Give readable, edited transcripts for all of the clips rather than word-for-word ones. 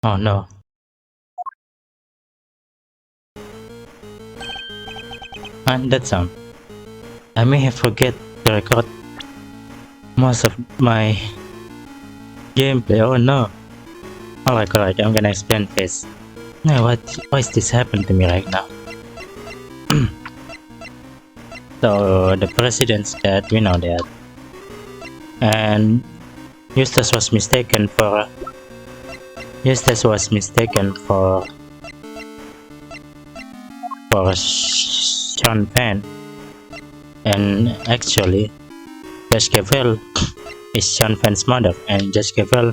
Oh no. And that sound. I may have forget to record most of my gameplay. Oh no. Alright, I'm gonna explain this. No, why is this happening to me right now? So the president's dead, we know that. And Eustace was mistaken for Sean Penn, and actually Judge Gavel is Sean Penn's mother, and Judge Gavel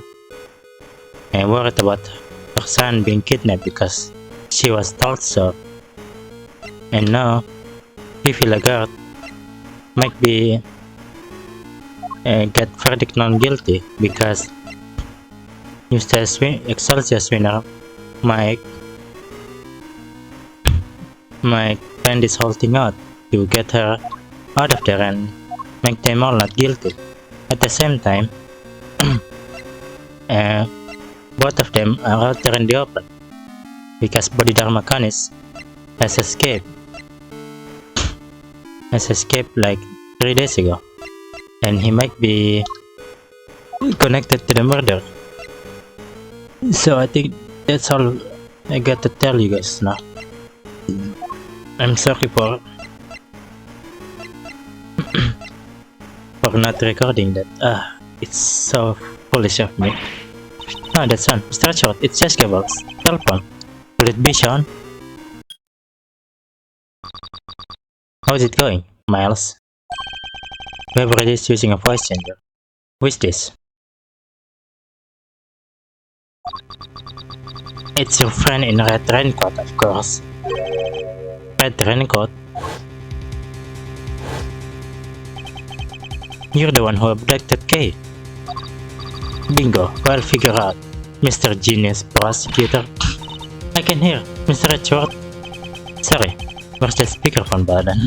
worried about her son being kidnapped because she was told so. And now Fifi Lagarde might be get verdict non guilty because Excelsior's winner Mike find this whole thing out to get her out of there and make them all not guilty. At the same time, both of them are out there in the open because Bodhidharma Kanis has escaped like 3 days ago, and he might be connected to the murder. So I think that's all I got to tell you guys now. I'm sorry for not recording that. It's so foolish of me. Oh, that's Sean. Mr. Short, it's just Gables. Telephone. Will it be Sean? How's it going, Miles? Whoever it is using a voice changer. Who is this? It's your friend in red raincoat, of course. Red raincoat? You're the one who abducted Kay. Bingo, well figured out, Mr. Genius Prosecutor. I can hear, Mr. Edgeworth. Sorry, where's the speakerphone button?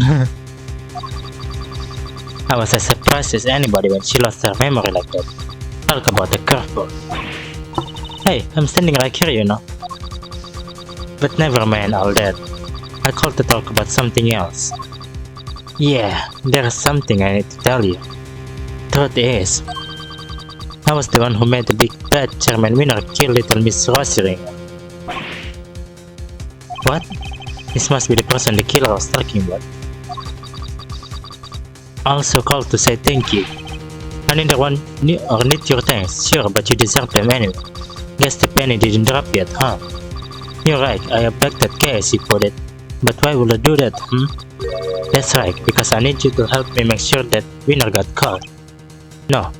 I was as surprised as anybody when she lost her memory like that. Talk about a curveball. Hey, I'm standing right here, you know. But never mind all that. I called to talk about something else. Yeah, there's something I need to tell you. Truth is, I was the one who made the big bad Chairman Winner kill little Miss Rosering. What? This must be the person the killer was talking about. Also called to say thank you. I neither want or need your thanks, sure, but you deserve them anyway. Guess the penny didn't drop yet, huh? You're right, I abducted Kay as you put it. But why would I do that, That's right, because I need you to help me make sure that Winner got caught. No.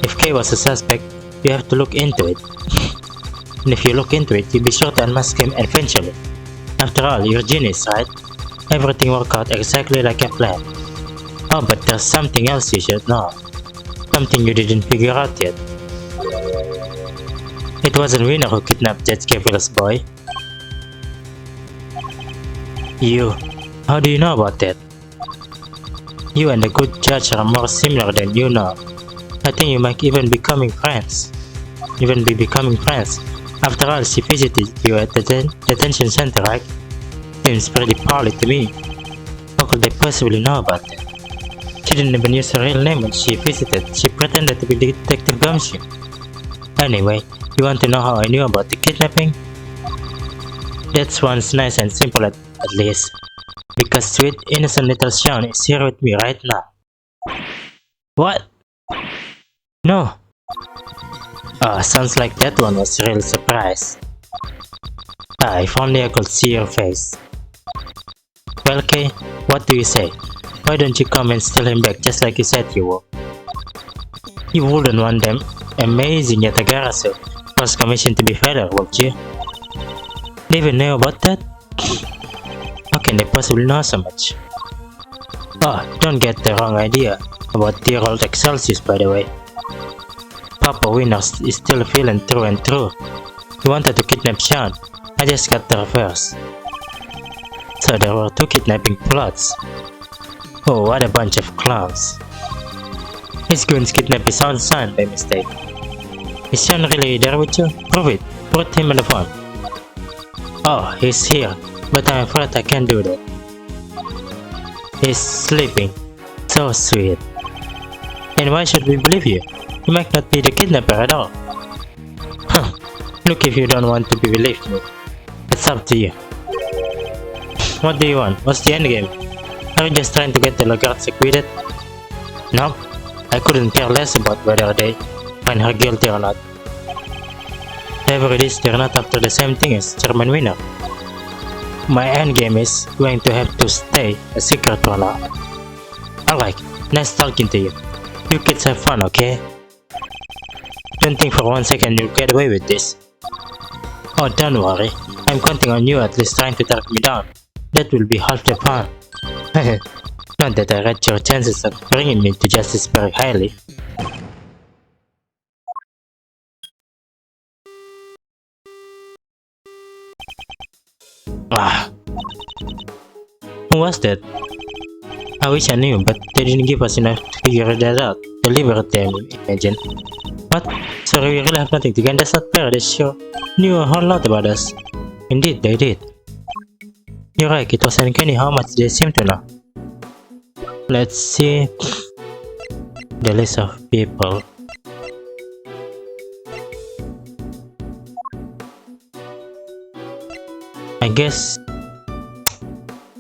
If Kay was a suspect, you have to look into it. And if you look into it, you'll be sure to unmask him eventually. After all, you're a genius, right? Everything worked out exactly like I planned. Oh, but there's something else you should know. Something you didn't figure out yet. It wasn't Winner who kidnapped Judge Gabriel's boy. You. How do you know about that? You and the good judge are more similar than you know. I think you might even be becoming friends. After all, she visited you at the detention center, right? Seems pretty poorly to me. How could they possibly know about that? She didn't even use her real name when she visited. She pretended to be Detective Gumshoe. Anyway, you want to know how I knew about the kidnapping? That one's nice and simple at least. Because sweet, innocent little Sean is here with me right now. What? No. Sounds like that one was a real surprise. If only I could see your face. Well, Kay, what do you say? Why don't you come and steal him back just like you said you would? You wouldn't want them amazing Yatagarasu first commission to be further, would you? They even know about that? How can they possibly know so much? Don't get the wrong idea about dear old Excelsius, by the way. Papa Winner is still feeling true and true. He wanted to kidnap Sean. I just got there first. So there were 2 kidnapping plots. Oh, what a bunch of clowns. His goons kidnapped his own son by mistake. Is Sean really there with you? Prove it. Put him on the phone. Oh, he's here, but I'm afraid I can't do that. He's sleeping. So sweet. Then why should we believe you? You might not be the kidnapper at all. Huh. Look, if you don't want to be believed me, it's up to you. What do you want? What's the end game? Are you just trying to get the Lagardes acquitted? No, I couldn't care less about whether they find her guilty or not. Whatever it is, they're not after the same thing as Chairman Winner. My endgame is going to have to stay a secret for now. Alright, nice talking to you. You kids have fun, okay? Don't think for 1 second you'll get away with this. Oh, don't worry. I'm counting on you at least trying to track me down. That will be half the fun. Not that I rate your chances of bringing me to justice very highly. Who was that? I wish I knew, but they didn't give us enough to figure that out. Deliberate them, imagine. What? So we really have nothing to gain? That's not fair. They sure knew a whole lot about us. Indeed, they did. You're right, it was uncanny how much they seem to know. Let's see the list of people. I guess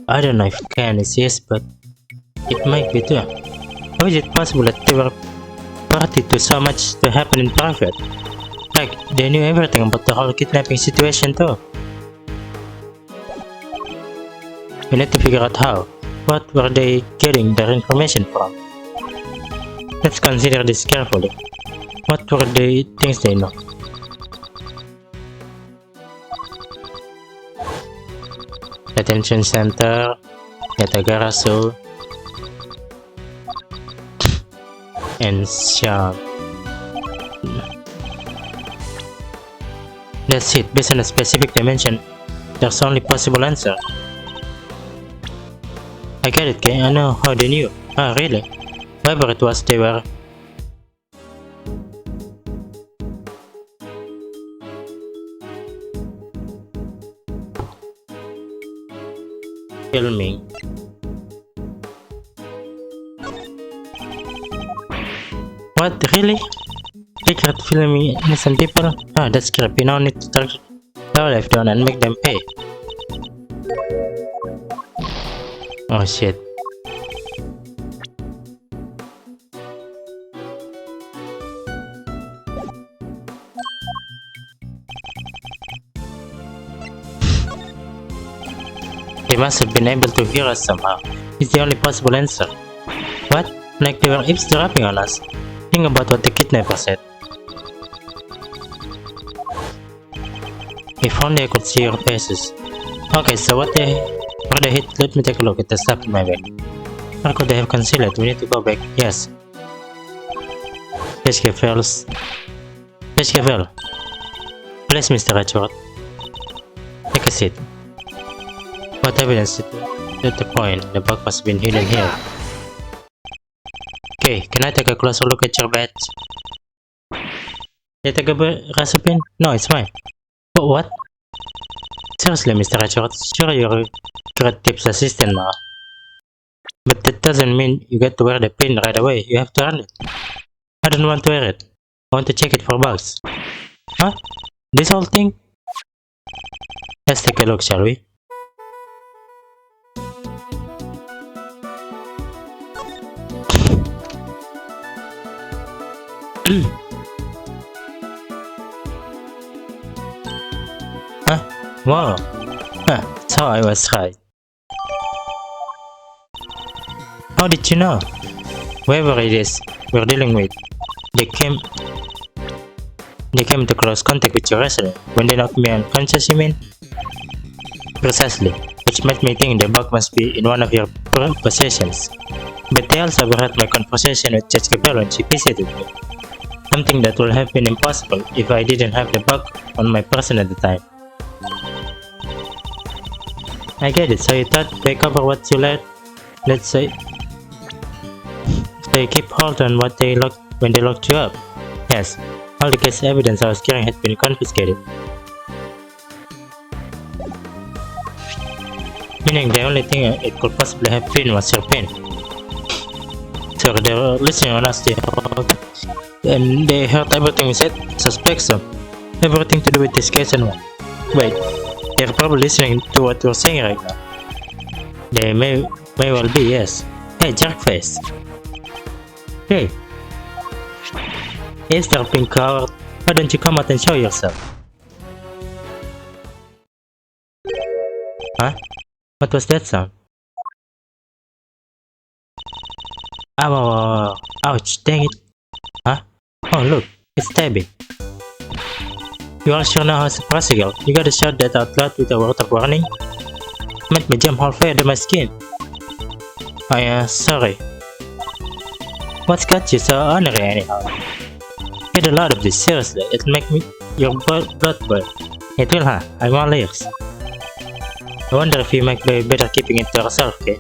I don't know if Ken is yes, but it might be too. How is it possible that they were party to so much to happen in private? Like, they knew everything about the whole kidnapping situation too. We need to figure out how. What were they getting their information from? Let's consider this carefully. What were the things they know? Detention center, Yatagarasu, and Xiang. That's it. Based on a specific dimension, there's only possible answer. I get it, Kay. I know how they knew. Ah, really? Whatever it was, they were. Filming. What? Really? Secret filming innocent people? Ah, that's creepy. Now need to track their life down and make them pay. Oh shit. They must have been able to hear us somehow. It's the only possible answer. What? Like they were eavesdropping on us. Think about what the kidnapper said. If only I could see your faces. Okay, so what were they hit? Let me take a look at the stuff in my bag. Where could they have concealed it? We need to go back. Yes. Please, Mr. Ratchford. Take a seat. What evidence did the point the bug must have been hidden here? Okay, can I take a closer look at your badge? Did I take a recipe? No, it's mine. Oh, what? Seriously, Mr. Ratchford, sure you're a great tips assistant now. But that doesn't mean you get to wear the pin right away. You have to earn it. I don't want to wear it. I want to check it for bugs. Huh? This whole thing? Let's take a look, shall we? Huh? Wow. Huh, so I was right. How did you know? Whoever it is we're dealing with, they came into close contact with your resident when they knocked me unconscious, you mean? Precisely, which made me think the bug must be in one of your possessions. But they also overheard my conversation with Judge Gabriel when she visited me. Something that would have been impossible if I didn't have the bug on my person at the time. I get it, so you thought they cover what you let, let's say, they keep hold on what they locked when they locked you up. Yes, All the case evidence I was carrying had been confiscated. Meaning the only thing it could possibly have been was your pen. So they were listening on us, and they heard everything we said. Suspect so. Everything to do with this case and what? Wait, they're probably listening to what we're saying right now. They may well be, yes. Hey, jerkface. Hey. Eavesdropping coward, why don't you come out and show yourself? Huh? What was that sound? Ow, ow, ow, ouch, dang it. Huh? Oh look, it's Tabby. You all sure know how to practical. You gotta shout that out loud with a word of warning. Made me jump halfway under my skin. Sorry. What's got you so ornery anyhow? Get a lot of this, seriously. It'll make me your blood boil. It will, huh? I'm all ears. I wonder if you might be better keeping it to yourself, okay?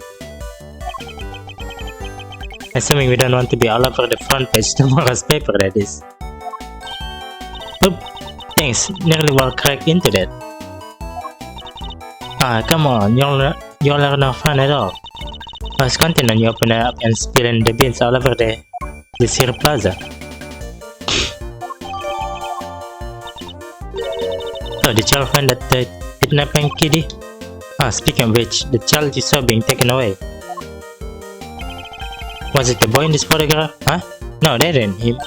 Assuming we don't want to be all over the front page tomorrow's paper, that is. Oop! Thanks, nearly well cracked into that. Ah, come on, y'all are no fun at all. I was counting on you opening up and spilling the beans all over this here plaza. So, did y'all find that kidnapping kiddie? Ah, speaking of which, the child you saw being taken away. Was it the boy in this photograph? Huh? No, that ain't him.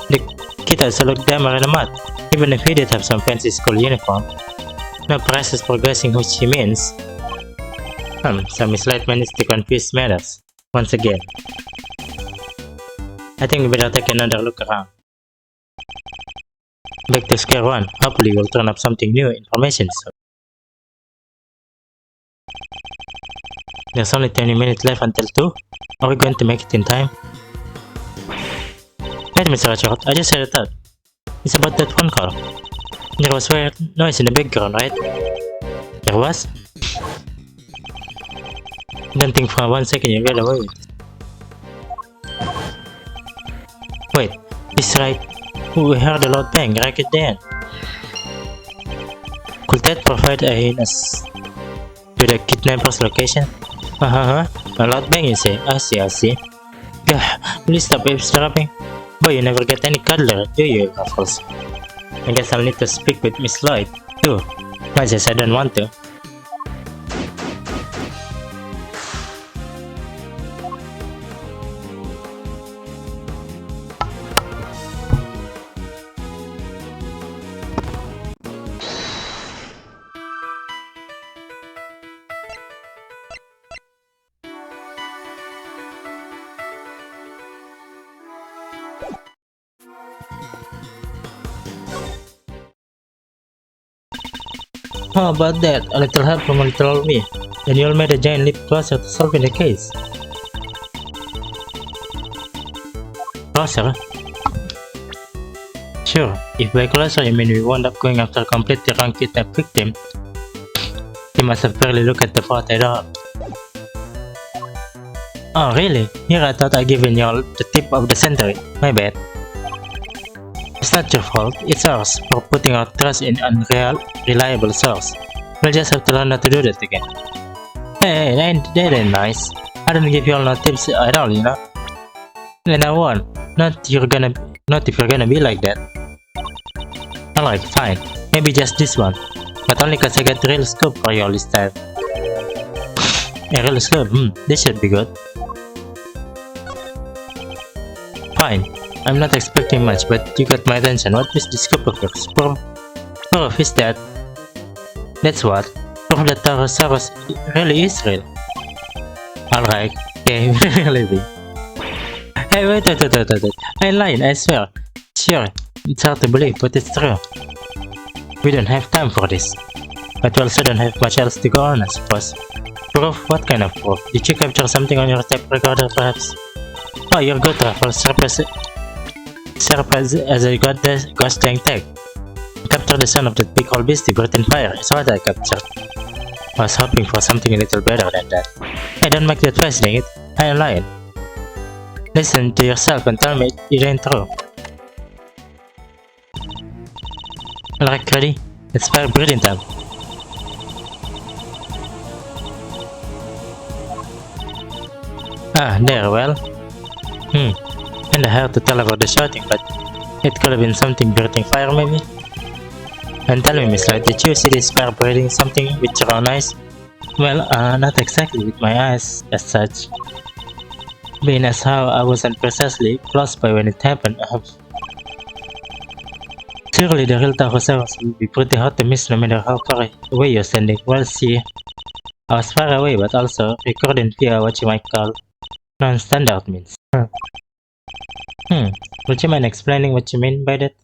The kid also looked dumber in the mud, even if he did have some fancy school uniform. No process for guessing who she means. Some slight managed to confuse matters. Once again. I think we better take another look around. Back to square one. Hopefully we'll turn up something new information soon. There's only 20 minutes left until 2. Are we going to make it in time? Wait a minute, Richard. I just heard a thought. It's about that phone call. There was weird noise in the background, right? There was? Don't think for 1 second you got away with it. Wait, he's right. We heard a loud bang right at the end. Could that provide a hint as to the kidnapper's location? A loud bang you say? I see. Gah, please stop eavesdropping. Boy, you never get any cuddler, do you, Ruffles? I guess I'll need to speak with Miss Lloyd, too. Much as I don't want to. How about that? A little help from a little old me. Then you'll made a giant leap closer to solving the case. Closer? Sure, if by closer you mean we wound up going after a completely wrong kidnapped victim, you must have barely looked at the photo at all. Oh really? Here I thought I'd given you all the tip of the century. My bad. It's not your fault, it's ours for putting our trust in an unreliable source. We'll just have to learn how to do that again. Hey, that ain't nice. I don't give you all no tips at all, you know. And I won't. Not if you're gonna be like that. Alright, fine. Maybe just this one. But only cause I got the real scoop for you all this time. A real scoop? This should be good. Fine. I'm not expecting much, but you got my attention. What is the scoop of yours? Proof is that? That's what? Proof that Tarosaurus really is real. Alright, okay, really big. Hey, wait. I'm lying, I swear. Sure, it's hard to believe, but it's true. We don't have time for this. But we also don't have much else to go on, I suppose. Proof? What kind of proof? Did you capture something on your tape recorder, perhaps? Oh, you're good, Ruffles. Surprise as I got the ghost dang tag. Capture the sound of that big old beastie breathing fire is what I captured. I was hoping for something a little better than that. Hey, don't make that face, dang it. I am lying. Listen to yourself and tell me it ain't true. Alright, ready? It's fire breathing time. Ah, there, well. Kinda hard to tell about the shouting, but it could have been something breathing fire, maybe? And tell me, Miss Light, did you see this fire breathing something with your own eyes? Well, not exactly with my eyes, as such. Being as how I wasn't precisely close by when it happened, surely the real Tahosaurus will be pretty hard to miss no matter how far away you're standing. Well, see, I was far away, but also recording via what you might call non-standard means. Would you mind explaining what you mean by that?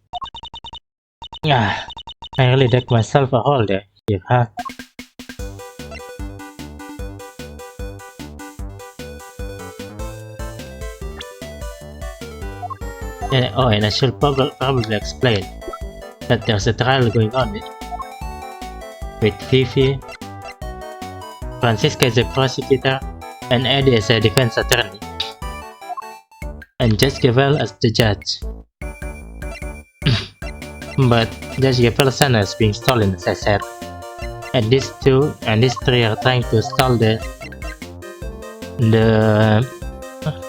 Ah, I really dug myself a hole there, here, huh? And I should probably explain that there's a trial going on with Fifi. Francisca is a prosecutor, and Eddie is a defense attorney, and Judge Gavel as the judge. But Judge Gavel's son is being stolen, as I said, and these three are trying to stall the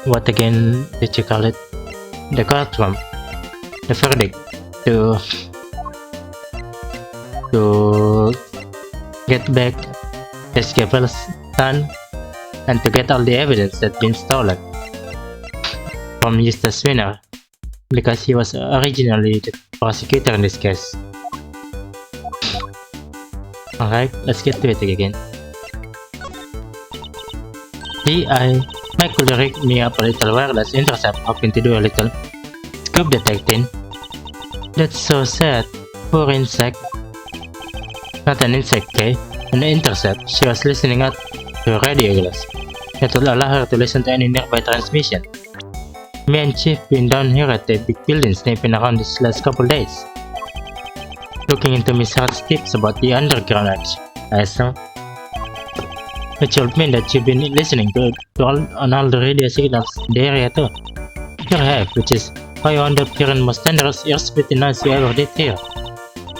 what again did you call it? The courtroom, the verdict, to get back Judge Gavel's son and to get all the evidence that's been stolen from Eustace Winner, because he was originally the prosecutor in this case. Alright, let's get to it again. Mike could rig me up a little wireless intercept, hoping to do a little scoop detecting. That's so sad. Poor insect. Not an insect, Kay. An intercept. She was listening out to radio glass. That will allow her to listen to any nearby transmission. Me and Chief been down here at the big building sniffing around these last couple days. Looking into Miss Hart's tips about the underground edge, I assume. Which would mean that you've been listening to all the radio signals in the area too. You have, which is why you end up hearing most dangerous ear-splitting noise you ever did hear.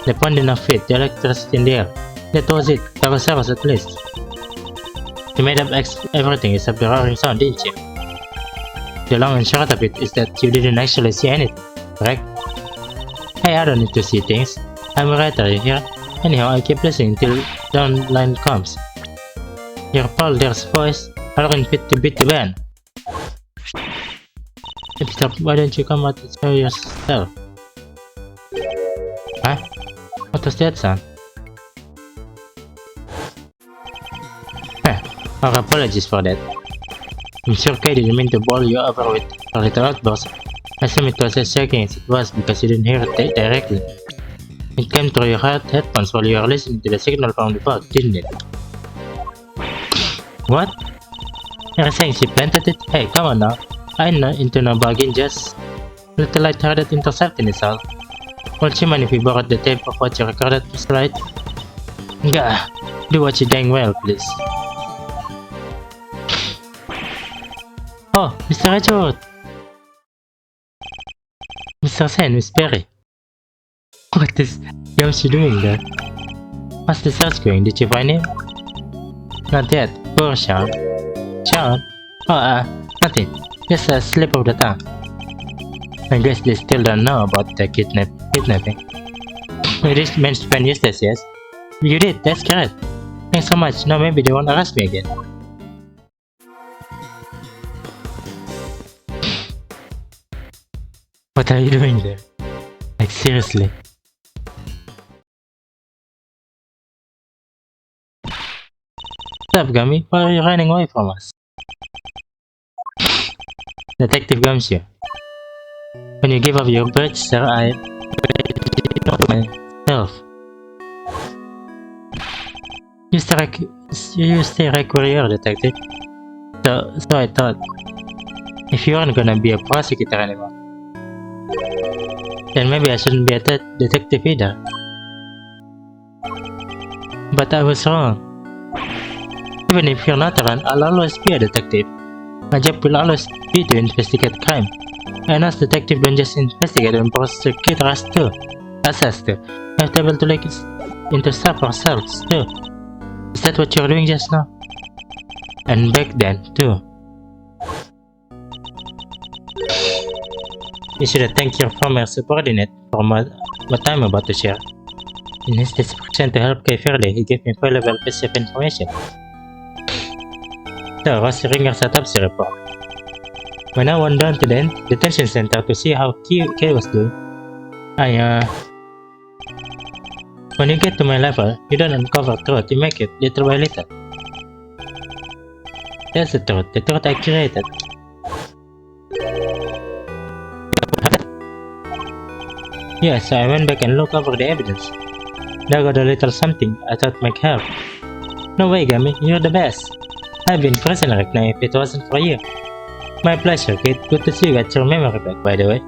The pounding of feet, the electricity in the air. That was it, Tarosaurus at least. You made up everything except the roaring sound, didn't you? The long and short of it is that you didn't actually see anything, correct? Hey, I don't need to see things. I'm a writer here. Anyhow, I keep listening till down line comes. Your Paul there's voice, hollering fit to beat the band. Stop, why don't you come out and show yourself? Huh? What was that sound? Our apologies for that. I'm sure Kay didn't mean to bowl you over with a little outburst. I assume it was as shocking as it was because you didn't hear it directly. It came through your headphones while you were listening to the signal from the pod, didn't it? What? You're saying she planted it? Hey, come on now. I'm not into no bargain, just a little light-hearted intercepting is all. Won't you mind if we borrowed the tape of what you recorded, Mr. Light? Gah, do what you dang well, please. Oh, Mr. Edgewood! Mr. Sen, Miss Perry. What is Yamsi doing there? How's the search going? Did you find him? Not yet. Poor Sean. Sean? Oh, nothing. Just a slip of the tongue. I guess they still don't know about the kidnapping. We just managed to find Eustace, yes? You did, that's correct. Thanks so much. Now maybe they won't arrest me again. What are you doing there? Like, seriously? What's up, Gummy? Why are you running away from us? Detective Gumshoe. When you give up your badge, sir, I myself. You stay right where you are, detective. So I thought, if you aren't gonna be a prosecutor anymore, then maybe I shouldn't be a detective either. But I was wrong. Even if you're not around, I'll always be a detective. My job will always be to investigate crime. And us detectives don't just investigate and prosecute us too. We have to be able to intercept ourselves too. Is that what you're doing just now? And back then too. You should have thanked your former subordinate for what I'm about to share. In his desperation to help Kay fairly, he gave me a valuable piece of information. So, Ross Ringer set up the report. When I went down to the detention center to see how Kay was doing, when you get to my level, you don't uncover truth, you make it little by little. That's the truth I created. Yes, I went back and looked over the evidence. There got a little something I thought might help. No way, Gummy, you're the best. I've been prison right now if it wasn't for you. My pleasure, kid. Good to see you got your memory back, by the way.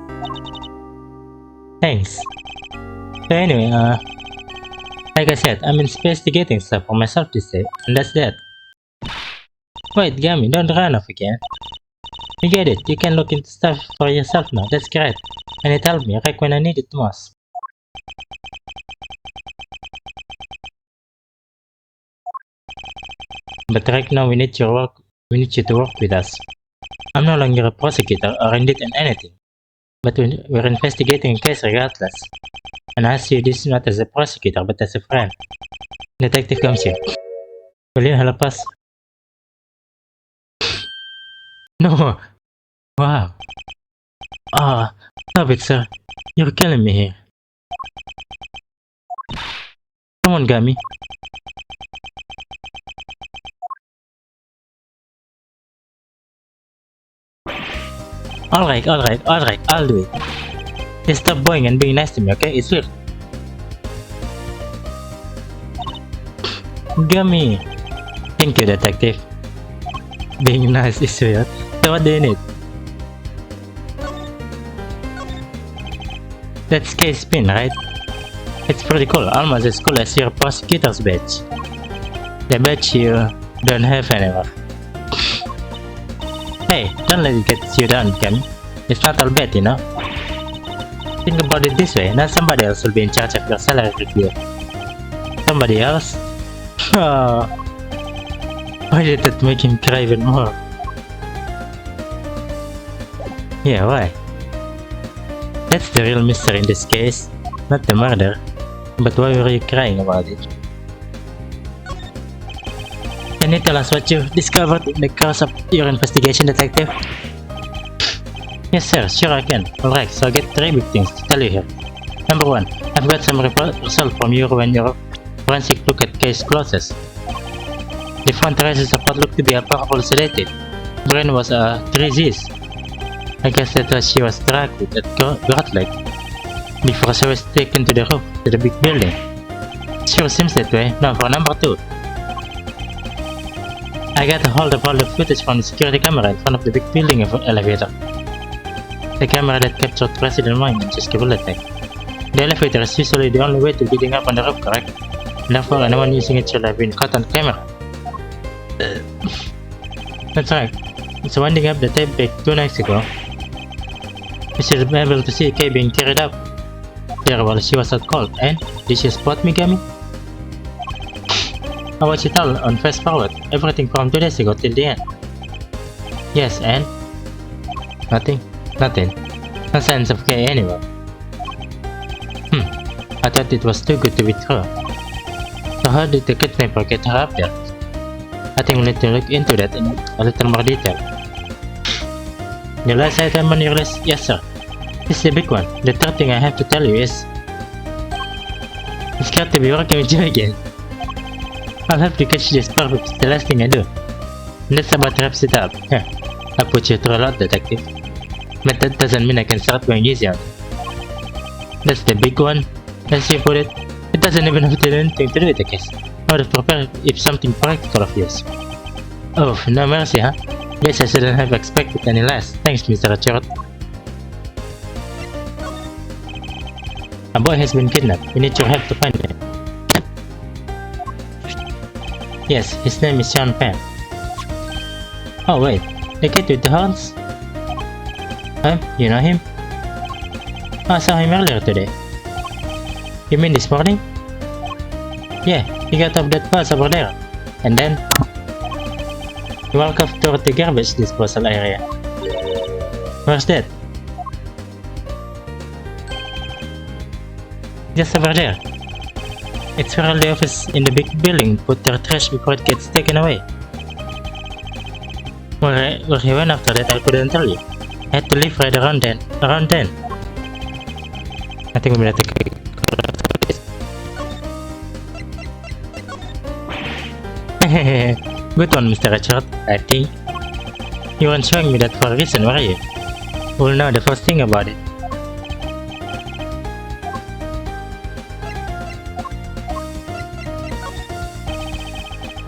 Thanks. So anyway, like I said, I'm investigating stuff for myself this day, and that's that. Wait, Gummy, don't run off again. You get it, you can look into stuff for yourself now, that's great. And it helped me right when I needed it most. But right now we need you to work with us. I'm no longer a prosecutor or indeed in anything, but we're investigating a case regardless. And I ask you this not as a prosecutor but as a friend. Detective comes here. Will you help us? No! Wow! Stop it, sir. You're killing me here. Come on, Gummy. Alright, I'll do it. Just stop boing and being nice to me, okay? It's weird. Gummy! Thank you, detective. Being nice is weird. So what do you need? That's case pin, right? It's pretty cool, almost as cool as your prosecutor's badge. The badge you don't have anymore. Hey, don't let it get you down, Gummy. It's not all bad, you know? Think about it this way, not somebody else will be in charge of your salary review. Somebody else? Oh, why did that make him cry even more? Yeah, why? That's the real mystery in this case, not the murder. But why were you crying about it? Can you tell us what you discovered in the course of your investigation, detective? Yes sir, sure I can. Alright, so I get 3 big things to tell you here. Number 1, I've got some result from you when your forensic look at case closes. The front traces of what looked to be a powerful sedative. Brain was 3 Z's. I guess that was she was dragged with that gut leg before she was taken to the roof to the big building. Sure seems that way. Now for number 2. I got a hold of all the footage from the security camera in front of the big building elevator. The camera that captured President Wang and Jessica attack. The elevator is usually the only way to getting up on the roof, correct? Therefore, anyone using it should have been caught on camera. That's right. It's winding up the tape back 2 nights ago. We should be able to see Kay being carried up there while she was at cold. And did she spot me, Gummy? I watched it all on fast forward, everything from 2 days ago till the end. Yes, and? Nothing. No signs of Kay anywhere. I thought it was too good to be true. So how did the kidnapper get her up there? I think we need to look into that in a little more detail. The last item on your list? Yes sir. This is the big one. The third thing I have to tell you is... It's got to be working with you again. I'll have to catch this perfect. It's the last thing I do. And that's about wraps it up. I put you through a lot, detective. But that doesn't mean I can start going easy on you. That's the big one. As you put it, it doesn't even have to do anything to do with the case. I would have prepared if something practical of yours. Oh, no mercy, huh? Guess I shouldn't have expected any less. Thanks, Mr. Richard. A boy has been kidnapped. We need your help to find him. Yes, his name is Sean Penn. Oh wait, the kid with the horns? You know him? I saw him earlier today. You mean this morning? Yeah, he got off that bus over there. And then he walked off toward the garbage disposal area. Where's that? Just over there. It's where all the office in the big building put their trash before it gets taken away. Where he went after that I couldn't tell you. I had to leave right around then. I think we better take a quick look at this. Good one, Mr. Richard, I think. You weren't showing me that for a reason, were you? We'll know the first thing about it.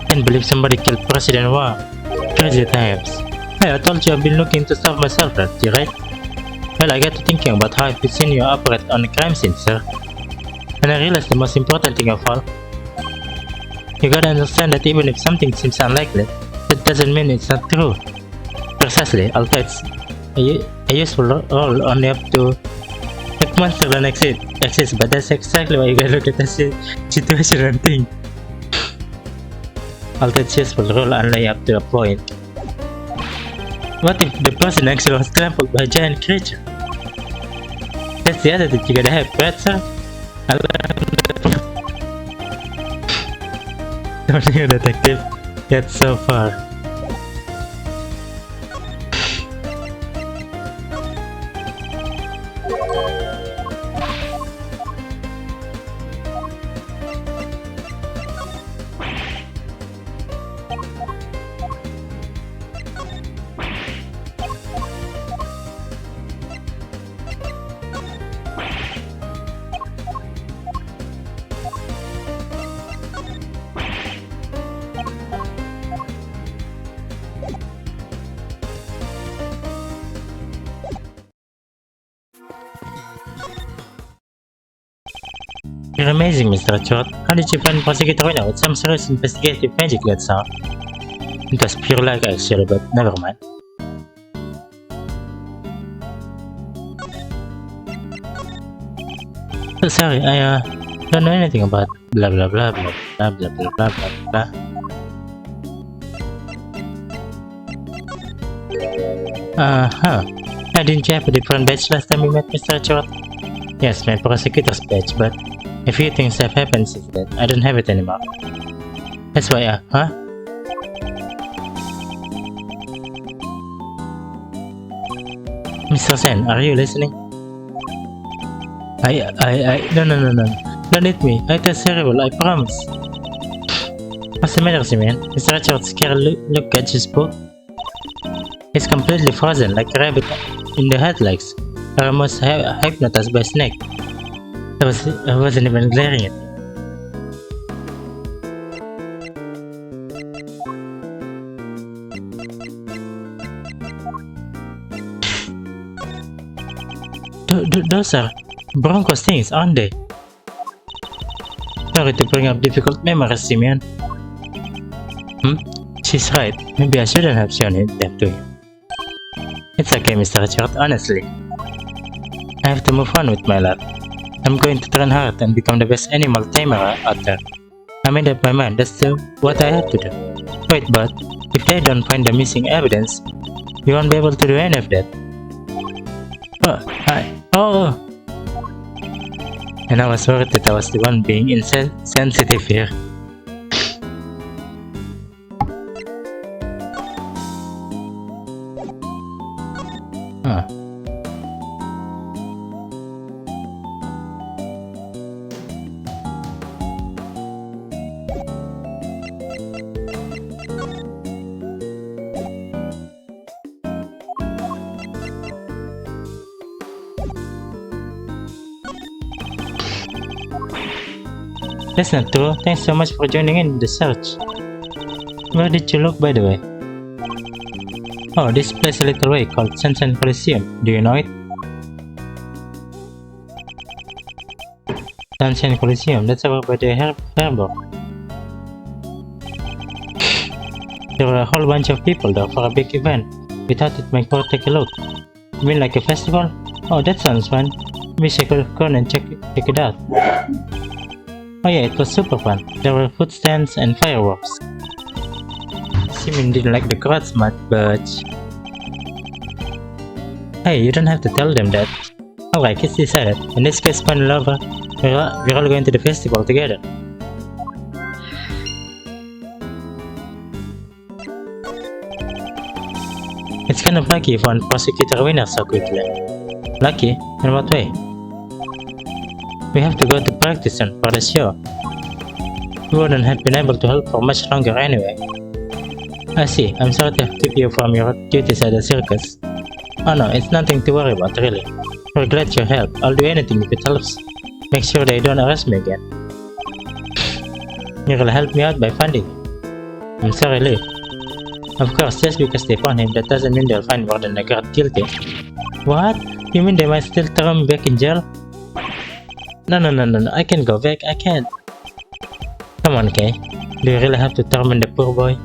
Can't believe somebody killed President Obama. Crazy times. Hey, I told you I've been looking to stuff myself, right? Well, I got to thinking about how I've seen you operate on a crime scene, sir. And I realized the most important thing of all. You gotta understand that even if something seems unlikely, that doesn't mean it's not true. Precisely, although it's a useful role only up to if monster don't exist, but that's exactly why you gotta look at the situation and think. Although it's useful role only up to a point. What if the person actually was trampled by a giant creature? That's the attitude you gotta have, right, sir? I learned that. Don't hear detective. Get so far. You're amazing, Mr. Richard. How did you find Prosecutor Winner with some serious investigative magic, that's all? It was pure luck actually, but never mind. So sorry, I don't know anything about blah blah blah blah blah blah blah blah blah blah. Didn't you have a different badge last time we met, Mr. Richard? Yes, my prosecutor's badge, but a few things have happened since then. I don't have it anymore. That's why, Mr. Sen, are you listening? No. Don't hit me. I test terrible, I promise. What's the matter with you, man? Mr. Richard scared look at his book. He's completely frozen, like a rabbit in the headlights. Or almost hypnotized by a snake. I wasn't even glaring at him. Those are Bronco's things, aren't they? Sorry to bring up difficult memories, Simeon. She's right. Maybe I shouldn't have shown them to him. It's okay, Mr. Richard, honestly. I have to move on with my life. I'm going to train hard and become the best animal tamer out there. I made up my mind, that's what I have to do. Wait, but if they don't find the missing evidence, we won't be able to do any of that. And I was worried that I was the one being insensitive here. That's not true. Thanks so much for joining in the search. Where did you look, by the way? Oh, this place a little way called Sunshine Coliseum. Do you know it? Sunshine Coliseum, that's over by the harbor. There were a whole bunch of people there for a big event. We thought it might go take a look. You mean like a festival? Oh, that sounds fun. Wish I could have gone and check it out. Oh yeah, it was super fun. There were food stands and fireworks. Simin didn't like the crowds much, but... Hey, you don't have to tell them that. Alright, it's decided. In this case, fun and over. We're all going to the festival together. It's kind of lucky if one prosecutor wins so quickly. Lucky? In what way? We have to go to practice for the show. We wouldn't have been able to help for much longer anyway. I see. I'm sorry to keep you from your duties at the circus. Oh no, it's nothing to worry about, really. We're glad you help. I'll do anything if it helps. Make sure they don't arrest me again. You'll help me out by funding him. I'm sorry, Lee. Of course, just because they found him, that doesn't mean they'll find more than a guard guilty. What? You mean they might still throw me back in jail? No, I can go back, I can't. Come on, Kay. Do you really have to torment the poor boy?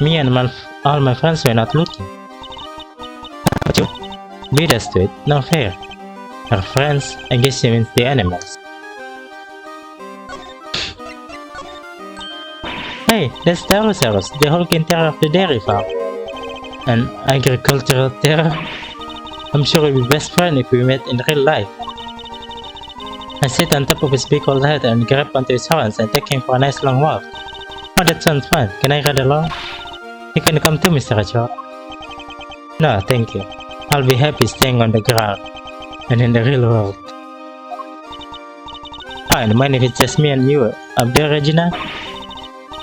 Me and all my friends were not looking. But you beat us to it, no fair. Our friends, I guess you mean the animals. Hey, that's Tarosaurus, the hulking terror of the dairy farm. An agricultural terror? I'm sure we'd be best friends if we met in real life. I sit on top of his big old head and grab onto his horns and take him for a nice long walk. Oh, that sounds fun. Can I ride along? You can come too, Mr. Richard. No, thank you. I'll be happy staying on the ground and in the real world. Fine, mind if it's just me and you up there, Regina?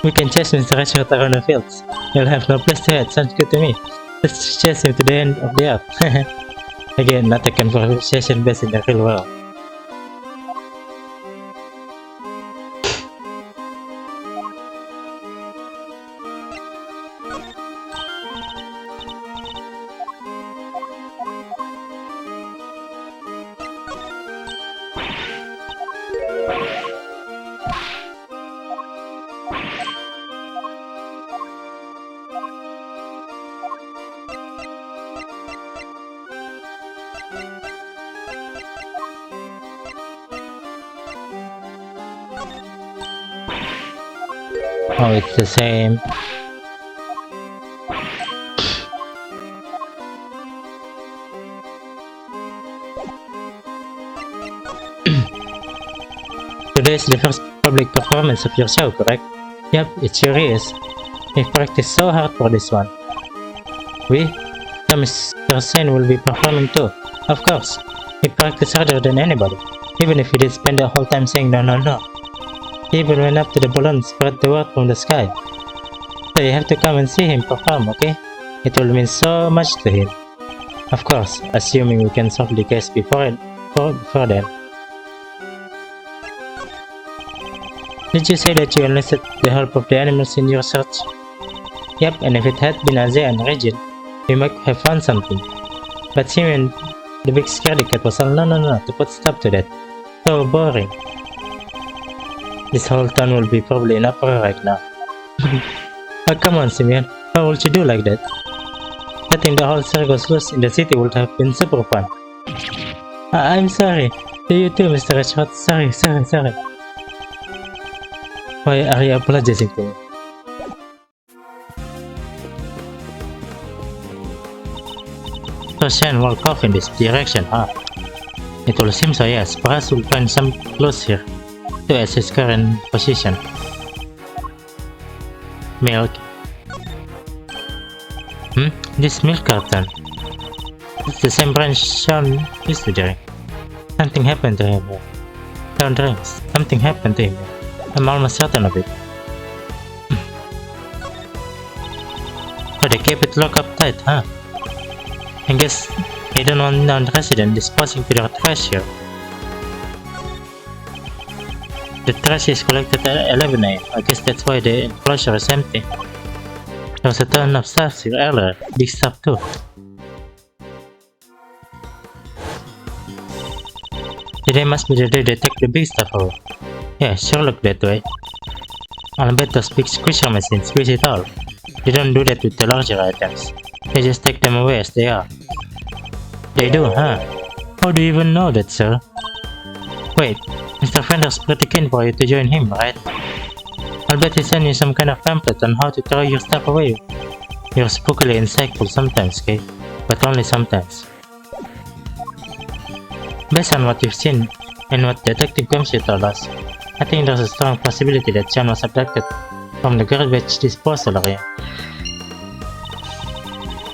We can chase Mr. Richard around the fields. He'll have no place to hide. Sounds good to me. Let's chase him to the end of the earth. Again, not a conversation based in the real world. Oh, it's the same. Today is the first public performance of your show, correct? Yep, it sure is. We've practiced so hard for this one. We? Mr. Sen will be performing too. Of course. He practiced harder than anybody. Even if he did spend the whole time saying no. He even went up to the balloon and spread the word from the sky. So you have to come and see him perform, okay? It will mean so much to him. Of course, assuming we can solve the case before then. Did you say that you enlisted the help of the animals in your search? Yep, and if it had been Azea and Regil, we might have found something. But him and the big scaredy cat was all no, to put stop to that. So boring. This whole town will be probably in uproar right now. Oh, come on, Simeon. How would you do like that? Letting the whole circus loose in the city would have been super fun. I'm sorry. To you too, Mr. Richard. Sorry. Why are you apologizing to me? So Shen walked off in this direction, huh? It will seem so, yes. Perhaps we'll find some clues here to his current position. Milk. This milk carton. It's the same brand Sean used to drink. Something happened to him here. Sean drinks. Something happened to him here. I'm almost certain of it. So they keep it locked up tight, huh? I guess they don't want non-resident disposing to their trash here. The trash is collected at 11 AM. I guess that's why the enclosure is empty. There was a ton of stuff here earlier. Big stuff too. Today must be the day they take the big stuff away. Yeah, sure look that way. I'll bet those big squisher machines squeeze it all. They don't do that with the larger items. They just take them away as they are. They do, huh? How do you even know that, sir? Wait, Mr. Fender's pretty keen for you to join him, right? I'll bet he sent you some kind of pamphlet on how to throw your stuff away. You're spookily insightful sometimes, Kate, but only sometimes. Based on what you've seen and what Detective Gumshoe told us, I think there's a strong possibility that John was abducted from the garbage disposal area.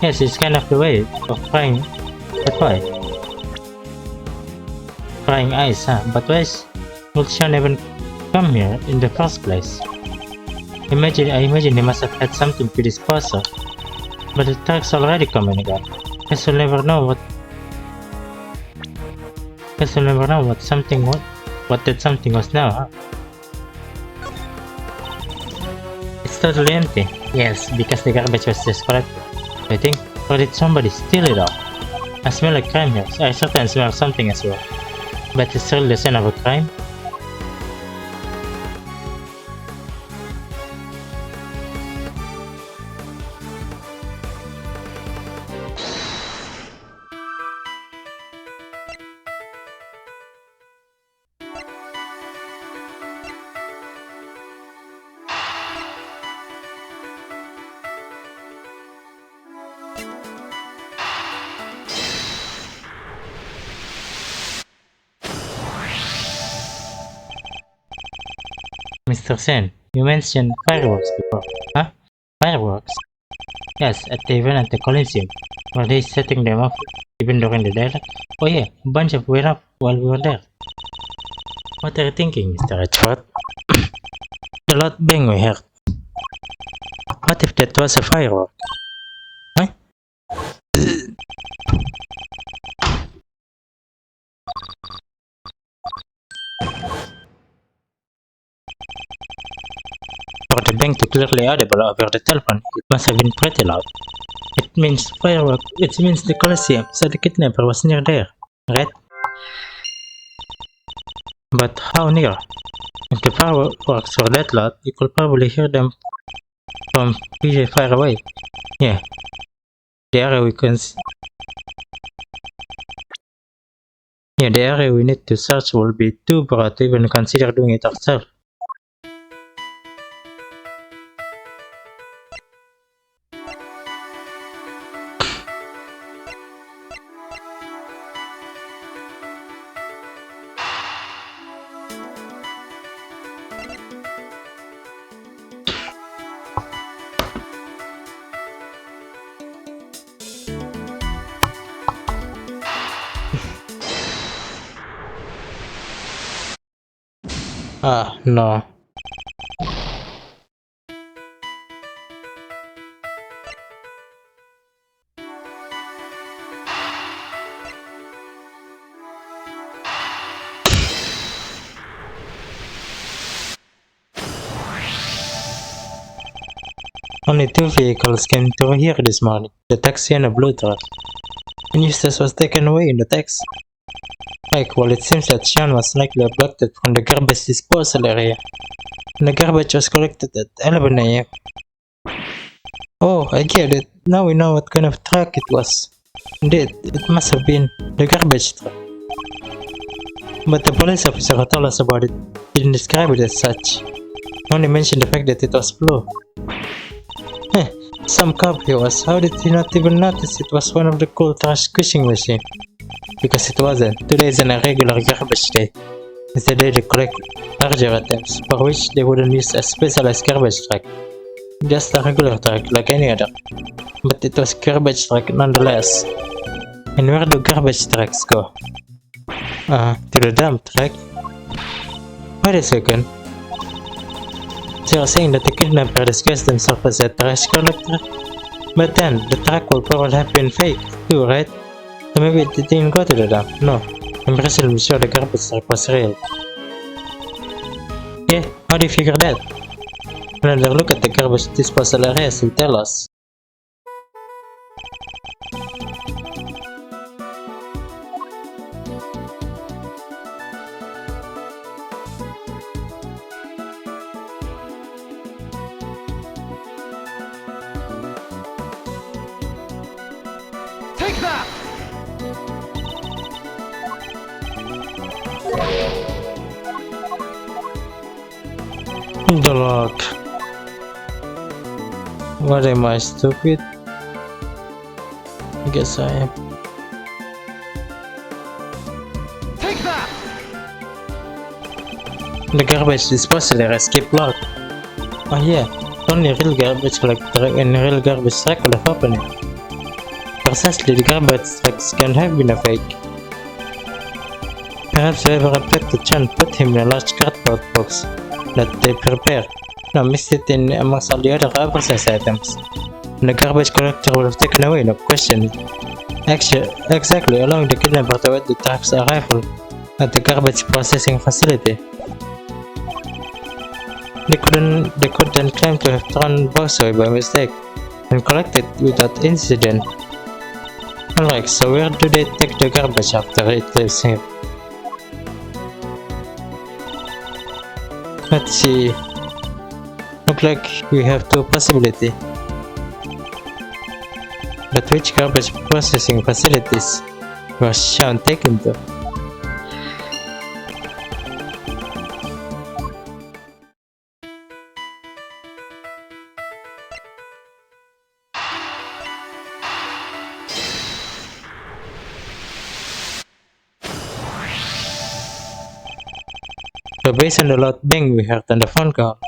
Yes, it's kind of the way of prying, but why? Prying eyes, huh? But why would Sean even come here in the first place? I imagine he must have had something to dispose of. But the truck's already coming again. Guess we'll never know what that something was now, huh? It's totally empty. Yes, because the garbage was just collected, I think. Or did somebody steal it all? I smell like crime here. I certainly smell something as well. But it's still the scene of a crime? Mr. Sen, you mentioned fireworks before, huh? Fireworks? Yes, at the event at the Coliseum. Were they setting them off even during the daylight? Oh yeah, a bunch of went up while we were there. What are you thinking, Mr. Edgeworth? The loud bang we heard. What if that was a firework? Huh? For the bang to clearly audible over the telephone, it must have been pretty loud. It means firework. It means the Coliseum, so the kidnapper was near there, right? But how near? If the fireworks were that loud, you could probably hear them from pretty far away. Yeah, the area the area we need to search will be too broad to even consider doing it ourselves. Ah, no. Only two vehicles came through here this morning, the taxi and a blue truck. And Eustace was taken away in the taxi. Well, it seems that Sean was likely abducted from the garbage disposal area. And the garbage was collected at 11 a.m. Oh, I get it. Now we know what kind of truck it was. Indeed, it must have been the garbage truck. But the police officer who told us about it didn't describe it as such. Only mentioned the fact that it was blue. Heh, some cop he was. How did he not even notice it was one of the cool trash squishing machine? Because it wasn't. Today isn't a regular garbage day. It's the day they collect larger items, for which they wouldn't use a specialized garbage truck. Just a regular truck like any other. But it was garbage truck nonetheless. And where do garbage trucks go? To the dump truck? Wait a second. So you're saying that the kidnapper disguised himself as a trash collector? But then, the truck will probably have been fake too, right? So maybe it didn't go to the dump. No, I'm reasonably sure the garbage truck was real. Yeah, how do you figure that? Another look at the garbage disposal areas will tell us. Take that! The lock. What am I, stupid? I guess I am. Take that! The garbage disposal escape lock. Oh yeah, only real garbage collector and real garbage truck will have opened it. Precisely, the garbage trucks can have been a fake. Perhaps whoever affected Chan put him in a large cardboard box that they prepared. Now mixed it in amongst all the other process items. And the garbage collector would have taken away, no question. Actually, exactly, allowing the kidnapper to wet the truck's arrival at the garbage processing facility. They could then claim to have thrown the box away by mistake and collected without incident. Alright, so where do they take the garbage after it leaves here? Let's see. Look like we have two possibilities. But which garbage processing facilities was Sean taken to? So based on the loud bang we heard on the phone call,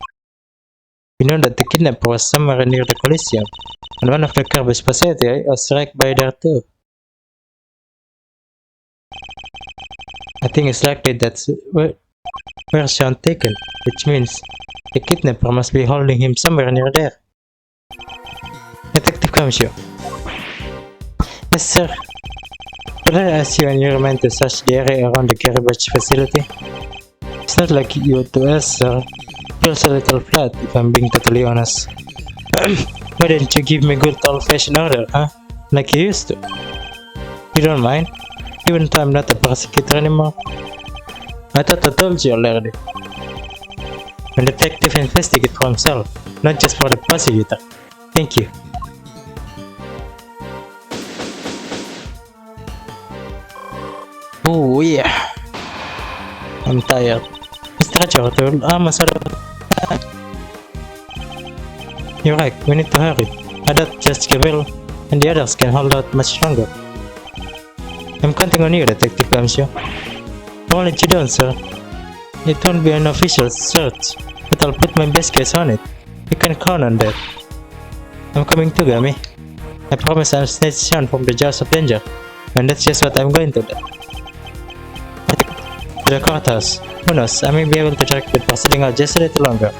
we know that the kidnapper was somewhere near the Coliseum, and one of the garbage facilities was right by there too. I think it's likely that's where Sean taken, which means the kidnapper must be holding him somewhere near there. Detective Kamsho. Yes, sir. Could I ask you and your man to search the area around the garbage facility? It's not like you to ask, sir. Feels a little flat, if I'm being totally honest. Why didn't you give me good old-fashioned order, huh? Like you used to? You don't mind? Even though I'm not a prosecutor anymore? I thought I told you already. A detective investigates for himself, not just for the prosecutor. Thank you. Oh yeah. I'm tired. Stretcher to You're right, we need to hurry. I doubt just Gabriel and the others can hold out much longer. I'm counting on you, Detective Kamsho. I won't let you down, sir. It won't be an official search, but I'll put my best case on it. You can count on that. I'm coming too, Gami. I promise I'll snatch Sean from the jaws of danger, and that's just what I'm going to do. To the courthouse. Who knows, I may be able to track it for sitting out just a little longer.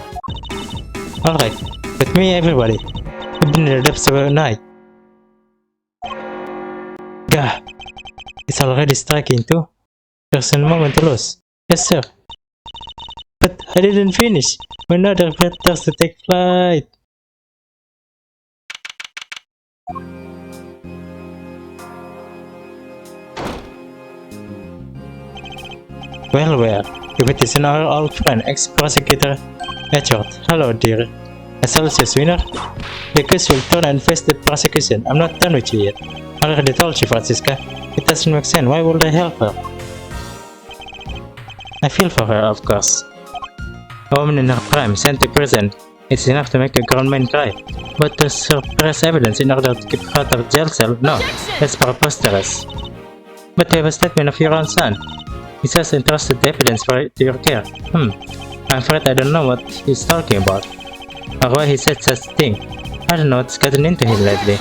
Alright, with me everybody. We've been in the depths of the night. Gah! It's already striking too. There's a moment to lose. Yes, sir. But I didn't finish. My other predators to take flight. Well, if it is our old friend, ex-prosecutor Edward. Hello, dear. A Celsius winner? The case will turn and face the prosecution. I'm not done with you yet. I already told you, Francisca. It doesn't make sense. Why would I help her? I feel for her, of course. A woman in her prime, sent to prison. It's enough to make a grown man cry. But to suppress evidence in order to keep her out of jail cell? No, that's preposterous. But you have a statement of your own son. He says entrusted the evidence to your care. I'm afraid I don't know what he's talking about. Or why he said such a thing. I don't know what's gotten into him lately.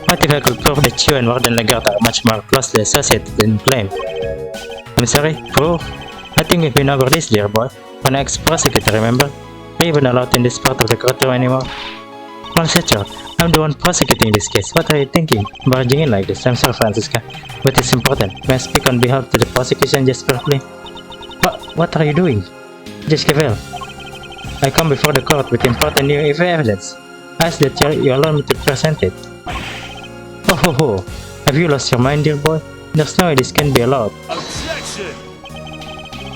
What if I could prove that you and Warden Lagarde are much more closely associated than claim? I'm sorry, proof? I think we've been over this, dear boy. An ex-prosecutor, remember? Are you even allowed in this part of the courtroom anymore? Well, Setcher, I'm the one prosecuting this case. What are you thinking? Barging in like this? I'm sorry, Francisca, but it's important. May I speak on behalf of the prosecution just briefly? What are you doing? Judge Cavell, I come before the court with important new evidence. I ask that you allow me to present it. Oh, have you lost your mind, dear boy? There's no way this can be allowed. Objection!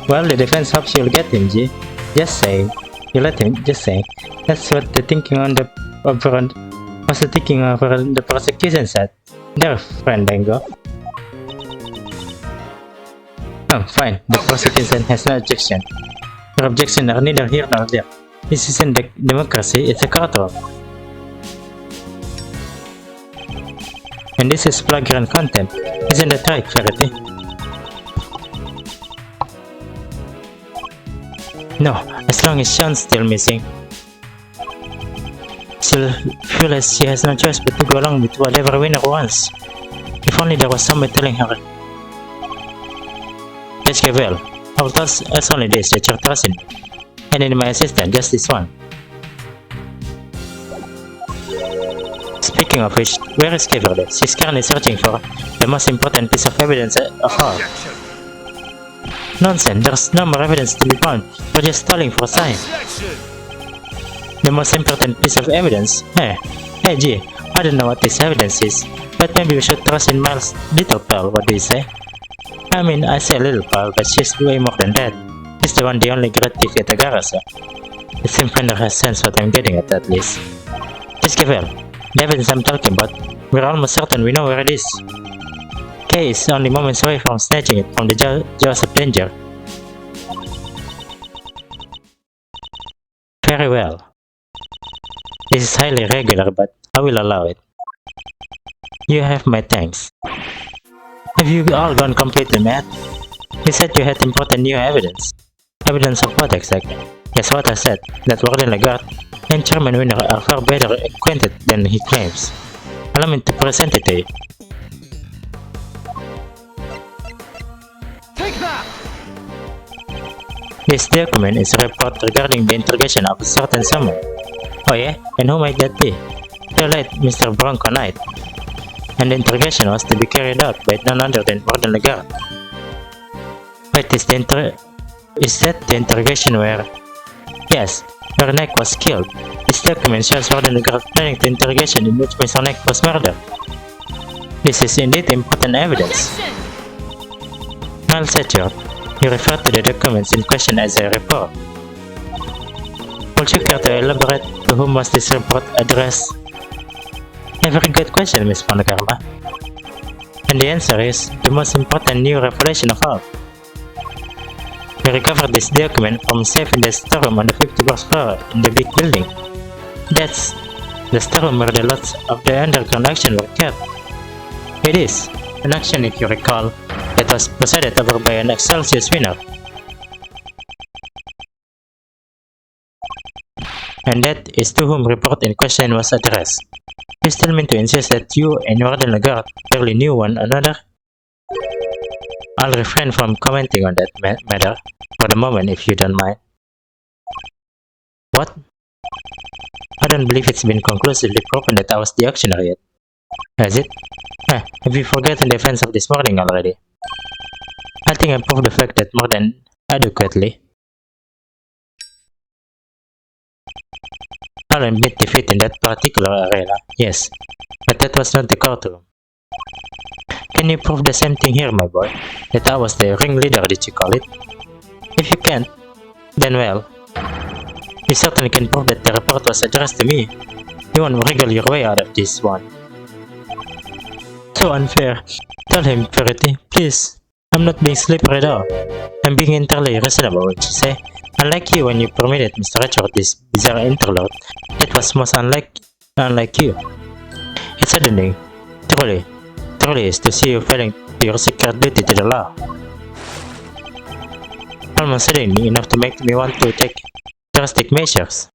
Well, the defense hopes you'll get him, G. Just saying. You let him, just saying. That's what the thinking on the was taking over the prosecution side. There, friend Dango. Oh, fine. The prosecution has no objection. Your objections are neither here nor there. This isn't democracy, it's a courtroom. And this is flagrant contempt. Isn't that right, Verity? No, as long as Sean's still missing. She'll feel as she has no choice but to go along with whatever winner wants. If only there was someone telling her. Judge Gabriel, I will tell us only this, that you're trusting me. And in my assistant, just this one. Speaking of which, where is Gabriel? She's currently searching for the most important piece of evidence of all. Nonsense, there's no more evidence to be found. We're just stalling for a sign. The most important piece of evidence? Hey gee, I don't know what this evidence is, but maybe we should trust in Miles' little pal, what do you say? I mean, I say little pal, but she's way more than that. She's the only great thief at the garage. It seems Fender has sensed what I'm getting at least. Just give her. The evidence I'm talking about, we're almost certain we know where it is. Kay is only moments away from snatching it from the jaws of danger. Very well. This is highly irregular, but I will allow it. You have my thanks. Have you all gone completely mad? You said you had important new evidence. Evidence of what exactly? That's what I said, that Warden Lagarde and Chairman Winner are far better acquainted than he claims. Allow me to present it to you. Take that! This document is a report regarding the interrogation of a certain someone. Oh yeah? And who might that be? The late Mr. Bronco Knight. And the interrogation was to be carried out by none other than Warden Lagarde. Wait, is that the interrogation where... Yes, where Neck was killed. This document shows Warden Lagarde planning the interrogation in which Mr. Neck was murdered. This is indeed important evidence. Miles Setchard, you refer to the documents in question as a report. Would you care to elaborate to whom was this report addressed? A very good question, Miss Monokarma. And the answer is the most important new revelation of all. We recovered this document from a safe in the storeroom on the 51st floor in the big building. That's the storeroom where the lots of the underground action were kept. It is an action, if you recall, that was presided over by an Excelsior winner. And that is to whom report in question was addressed. You still mean to insist that you and Warden Lagarde barely knew one another? I'll refrain from commenting on that matter for the moment if you don't mind. What? I don't believe it's been conclusively proven that I was the auctioneer yet. Has it? Have you forgotten the events of this morning already? I think I proved the fact that more than adequately. I'll admit defeat in that particular arena, yes, but that was not the courtroom. Can you prove the same thing here, my boy? That I was the ringleader, did you call it? If you can't, then well, you certainly can prove that the report was addressed to me. You won't wriggle your way out of this one. So unfair. Tell him, Verity, please. I'm not being slippery at all. I'm being entirely reasonable, would you say? Unlike you when you permitted Mr. Richard this bizarre interlude, it was most unlike you. It's saddening, truly is to see you failing to your sacred duty to the law. Almost saddening enough to make me want to take drastic measures.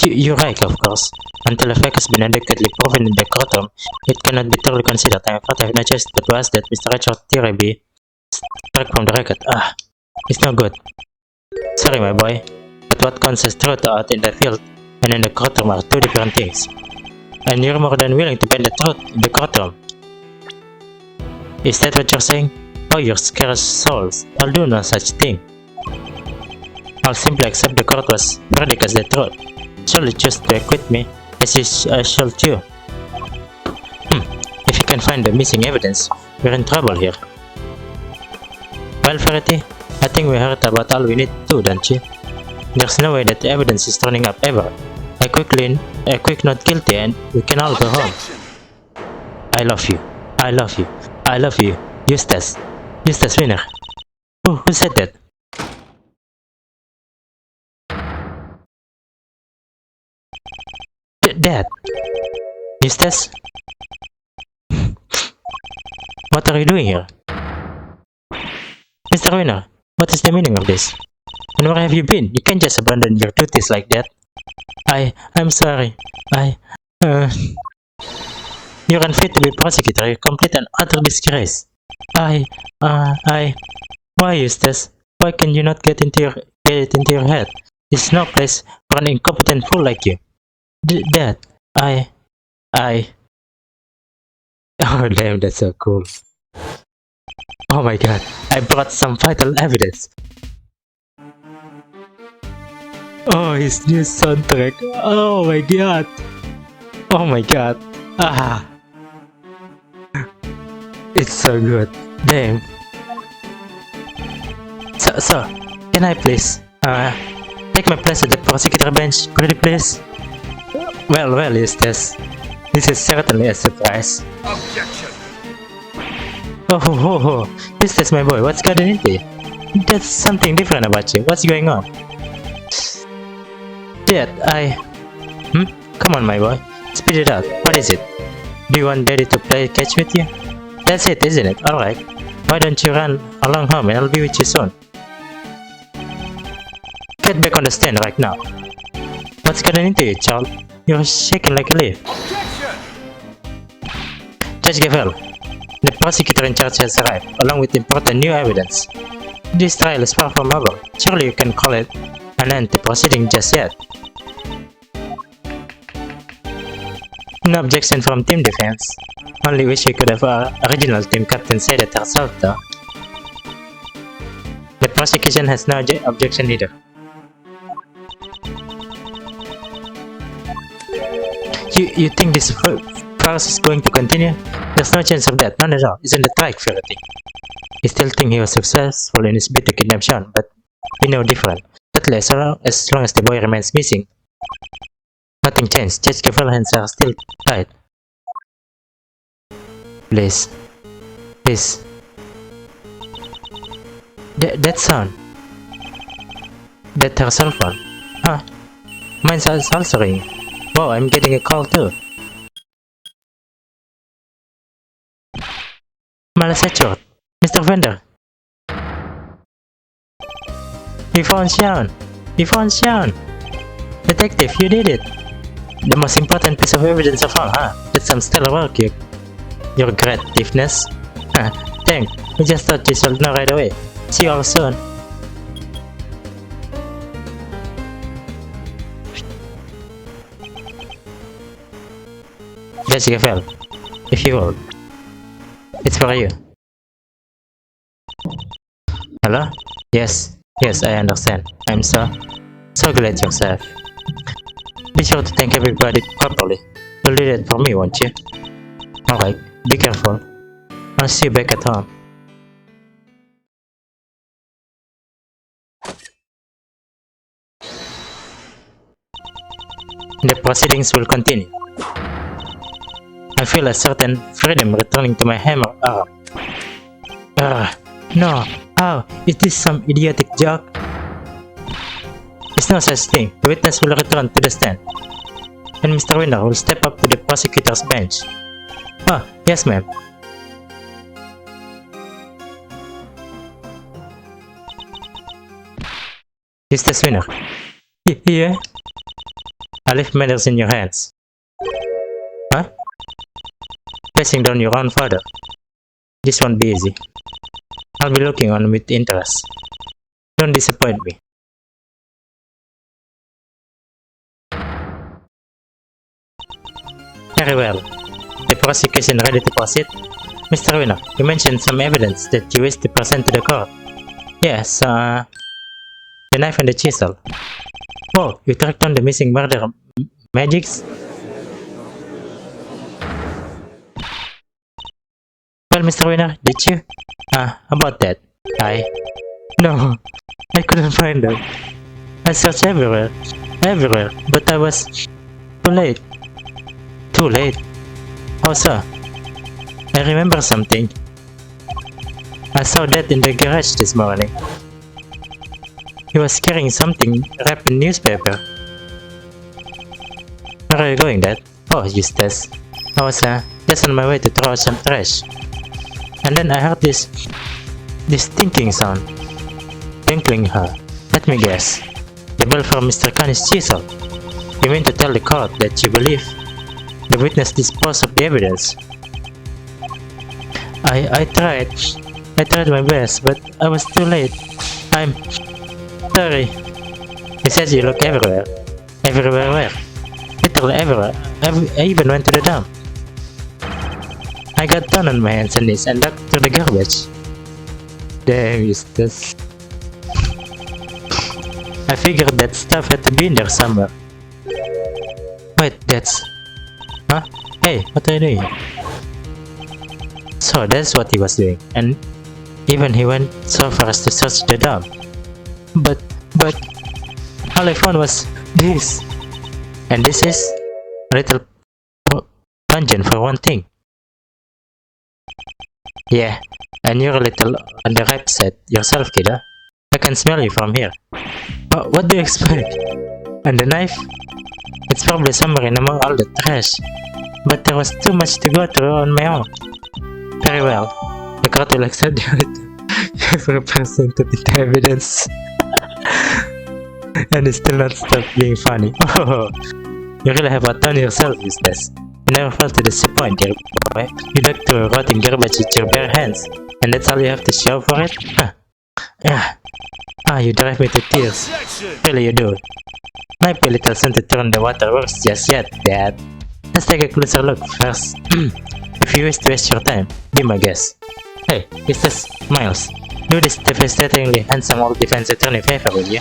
You're right, of course. Until a fact has been adequately proven in the courtroom, it cannot be thoroughly considered. I have no choice but to ask that Mr. Richard's theory be struck from the record. It's no good. Sorry, my boy, but what counts as truth out in the field and in the courtroom are two different things. And you're more than willing to bend the truth in the courtroom. Is that what you're saying? Oh, you scarce souls. I'll do no such thing. I'll simply accept the court was verdict as the truth. Surely choose to acquit me, as I shall too. If you can find the missing evidence, we're in trouble here. Well, Verity, I think we heard about all we need to do, don't you? There's no way that the evidence is turning up ever. A quick not guilty and we can all go home. Objection! I love you. I love you. I love you. Eustace. Eustace Winner. Who said that? Dad. Eustace? What are you doing here? Mr. Winner, what is the meaning of this? And where have you been? You can't just abandon your duties like that. I'm sorry. You're unfit to be prosecutor. You're complete and utter disgrace. Why, Eustace? Why can you not get it into your head? This is no place for an incompetent fool like you. Dad, oh damn, that's so cool. Oh my god, I brought some vital evidence. Oh, his new soundtrack. Oh my god. Oh my god. Ah. It's so good. Damn. So, can I please, take my place at the prosecutor bench, pretty please? Well, Eustace. This is certainly a surprise. Objection! Oh, Eustace, my boy, what's gotten into you? There's something different about you. What's going on? Dad, Come on, my boy. Spit it out. What is it? Do you want Daddy to play catch with you? That's it, isn't it? Alright. Why don't you run along home and I'll be with you soon? Get back on the stand right now. What's gotten into you, child? You're shaking like a leaf. Objection! Judge Gavel, the prosecutor in charge has arrived, along with important new evidence. This trial is far from over. Surely you can call it an end to proceeding just yet. No objection from team defense. Only wish we could have our original team captain said it herself though. The prosecution has no objection either. You think this farce is going to continue? There's no chance of that, none at all. Isn't that right, Verity? You still think he was successful in his bid to kidnap Sean, but we know different. But as long as the boy remains missing, nothing changed. Judge Gavel's hands are still tied. Please. That sound. That her cell phone. Huh? Mine's also ringing. Wow, I'm getting a call too. Malasachot. Mr. Vendor. We found Sean. Detective, you did it. The most important piece of evidence of all, huh? That's some stellar work, your creativeness. Thanks. We just thought you should know right away. See you all soon. Judge Gavel, if you will. It's for you. Hello? Yes, I understand. I'm so glad you're safe. Be sure to thank everybody properly. You'll do that for me, won't you? Alright, be careful. I'll see you back at home. The proceedings will continue. I feel a certain freedom returning to my hammer arm. No! How? Is this some idiotic joke? There's no such thing. The witness will return to the stand. And Mr. Winner will step up to the prosecutor's bench. Oh, yes ma'am. Eustace Winner. Yeah? I leave matters in your hands. Huh? Facing down your own father. This won't be easy. I'll be looking on with interest. Don't disappoint me. Very well. The prosecution ready to proceed? Mr. Winner, you mentioned some evidence that you wish to present to the court. Yes, the knife and the chisel. Oh, you tracked on the missing murder magics? Well, Mr. Winner, did you? About that. No, I couldn't find them. I searched everywhere, but I was too late. Too late? How so? I remember something. I saw Dad in the garage this morning. He was carrying something wrapped in newspaper. Where are you going, Dad? Oh, Eustace. I was just on my way to throw out some trash. And then I heard this tinkling sound. Tinkling, huh? Let me guess. The bell from Mr. Khan's chisel. You mean to tell the court that you believe the witness disposed of the evidence? I tried my best, but I was too late. I'm sorry. He says you look everywhere. Everywhere where? Literally everywhere. I even went to the dump. I got down on my hands and knees and dug through the garbage. Damn, Eustace. I figured that stuff had to be in there somewhere. Wait, that's... Huh? Hey, what are you doing? So that's what he was doing, and even he went so far as to search the dump. But all I found was this. And this is a little pungent for one thing. Yeah, and you're a little on the right side yourself, kid, huh? I can smell you from here. Oh, what do you expect? And the knife? It's probably somewhere in among all the trash. But there was too much to go through on my own. Very well. The court will accept the every person to the evidence. And it still not stop being funny. Oh, you really have outdone yourself, Eustace. You never failed to disappoint, dear boy. You dug through rotting garbage with your bare hands, and that's all you have to show for it? Huh. You drive me to tears. Objection! Really you do. Might be a little soon to turn the water works just yet, Dad. Let's take a closer look first. If you wish to waste your time, be my guest. Hey, it's this Miles. Do this devastatingly handsome old defense attorney favor, will you?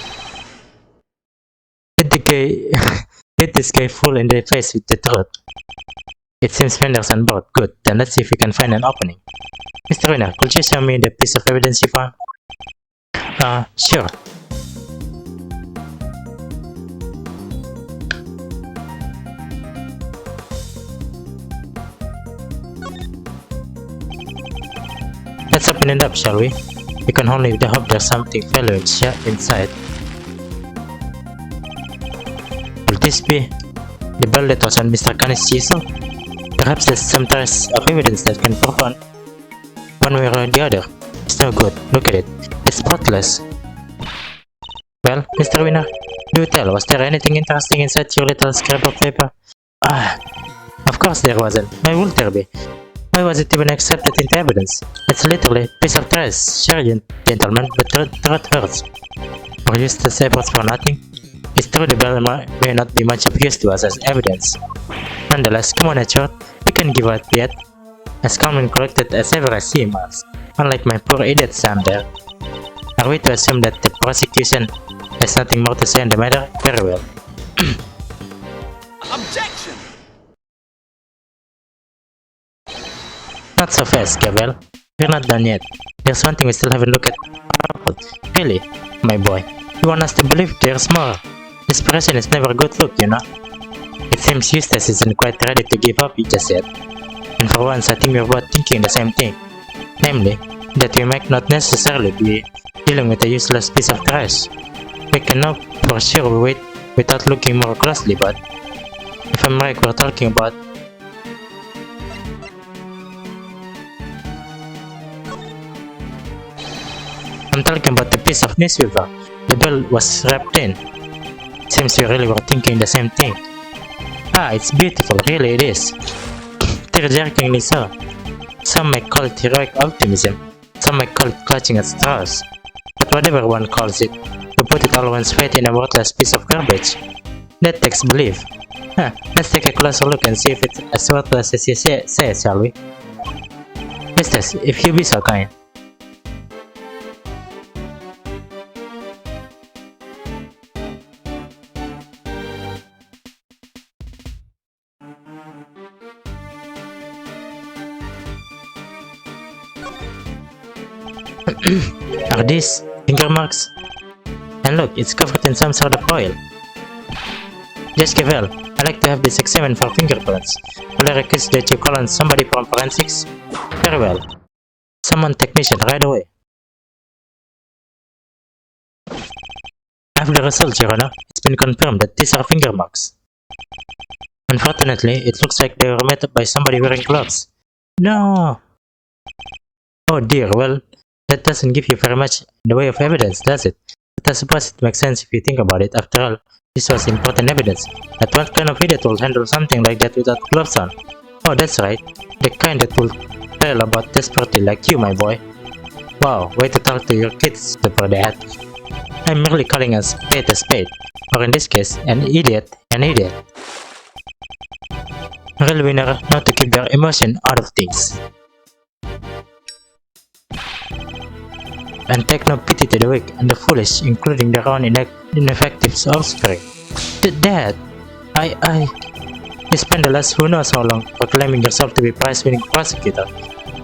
Hit this guy full in the face with the truth. It seems Fender's on board. Good, then let's see if we can find an opening. Mr. Winner, could you show me the piece of evidence you found? Sure. Let's open it up, shall we? We can only hope there's something valuable inside. Will this be the bell that was on Mr. Khan's chisel? Perhaps there's some trace of evidence that can prove one way or the other. It's no good. Look at it. It's spotless. Well, Mr. Winner, do tell, was there anything interesting inside your little scrap of paper? Of course there wasn't. Why would there be? Why was it even accepted into evidence? It's literally a piece of trash. Sure, gentlemen, but truth hurts. Were Eustace's efforts for nothing? It's true the bell may not be much of use to us as evidence. Nonetheless, come on, Edgeworth, we can give out yet. As calm and collected as ever I see, Miles. Unlike my poor idiot son there. Are we to assume that the prosecution has nothing more to say on the matter? Very well. Objection! Not so fast, Gabriel. We're not done yet. There's one thing we still haven't looked at. Really, my boy. You want us to believe there's more. Desperation is never a good look, you know. It seems Eustace isn't quite ready to give up just yet. And for once, I think we're both thinking the same thing. Namely, that we might not necessarily be dealing with a useless piece of trash. We can know for sure we wait without looking more closely, but if I'm right, we're talking about the piece of newspaper the bell was wrapped in. Seems we really were thinking the same thing. It's beautiful, really it is. Tear-jerkingly so. Some might call it heroic optimism, some might call it clutching at straws. But whatever one calls it, to put it all one's faith in a worthless piece of garbage, that takes belief. Let's take a closer look and see if it's as worthless as you say, shall we? Eustace, if you be so kind. Are these finger marks? And look, it's covered in some sort of oil. Just well, I like to have this examined for fingerprints. Will I request that you call on somebody from forensics? Very well. Summon technician right away. I have the results, Your Honor. It's been confirmed that these are finger marks. Unfortunately, it looks like they were made by somebody wearing gloves. No! Oh dear, well, that doesn't give you very much in the way of evidence, does it? But I suppose it makes sense if you think about it. After all, this was important evidence. But what kind of idiot will handle something like that without gloves on? Oh, that's right. The kind that will tell about desperately like you, my boy. Wow, way to talk to your kids for that. I'm merely calling a spade, or in this case, an idiot, an idiot. Real winner not to keep their emotion out of things. And take no pity to the weak and the foolish, including their own ineffective offspring. Dad, you spent the last who knows how long proclaiming yourself to be prize-winning prosecutor.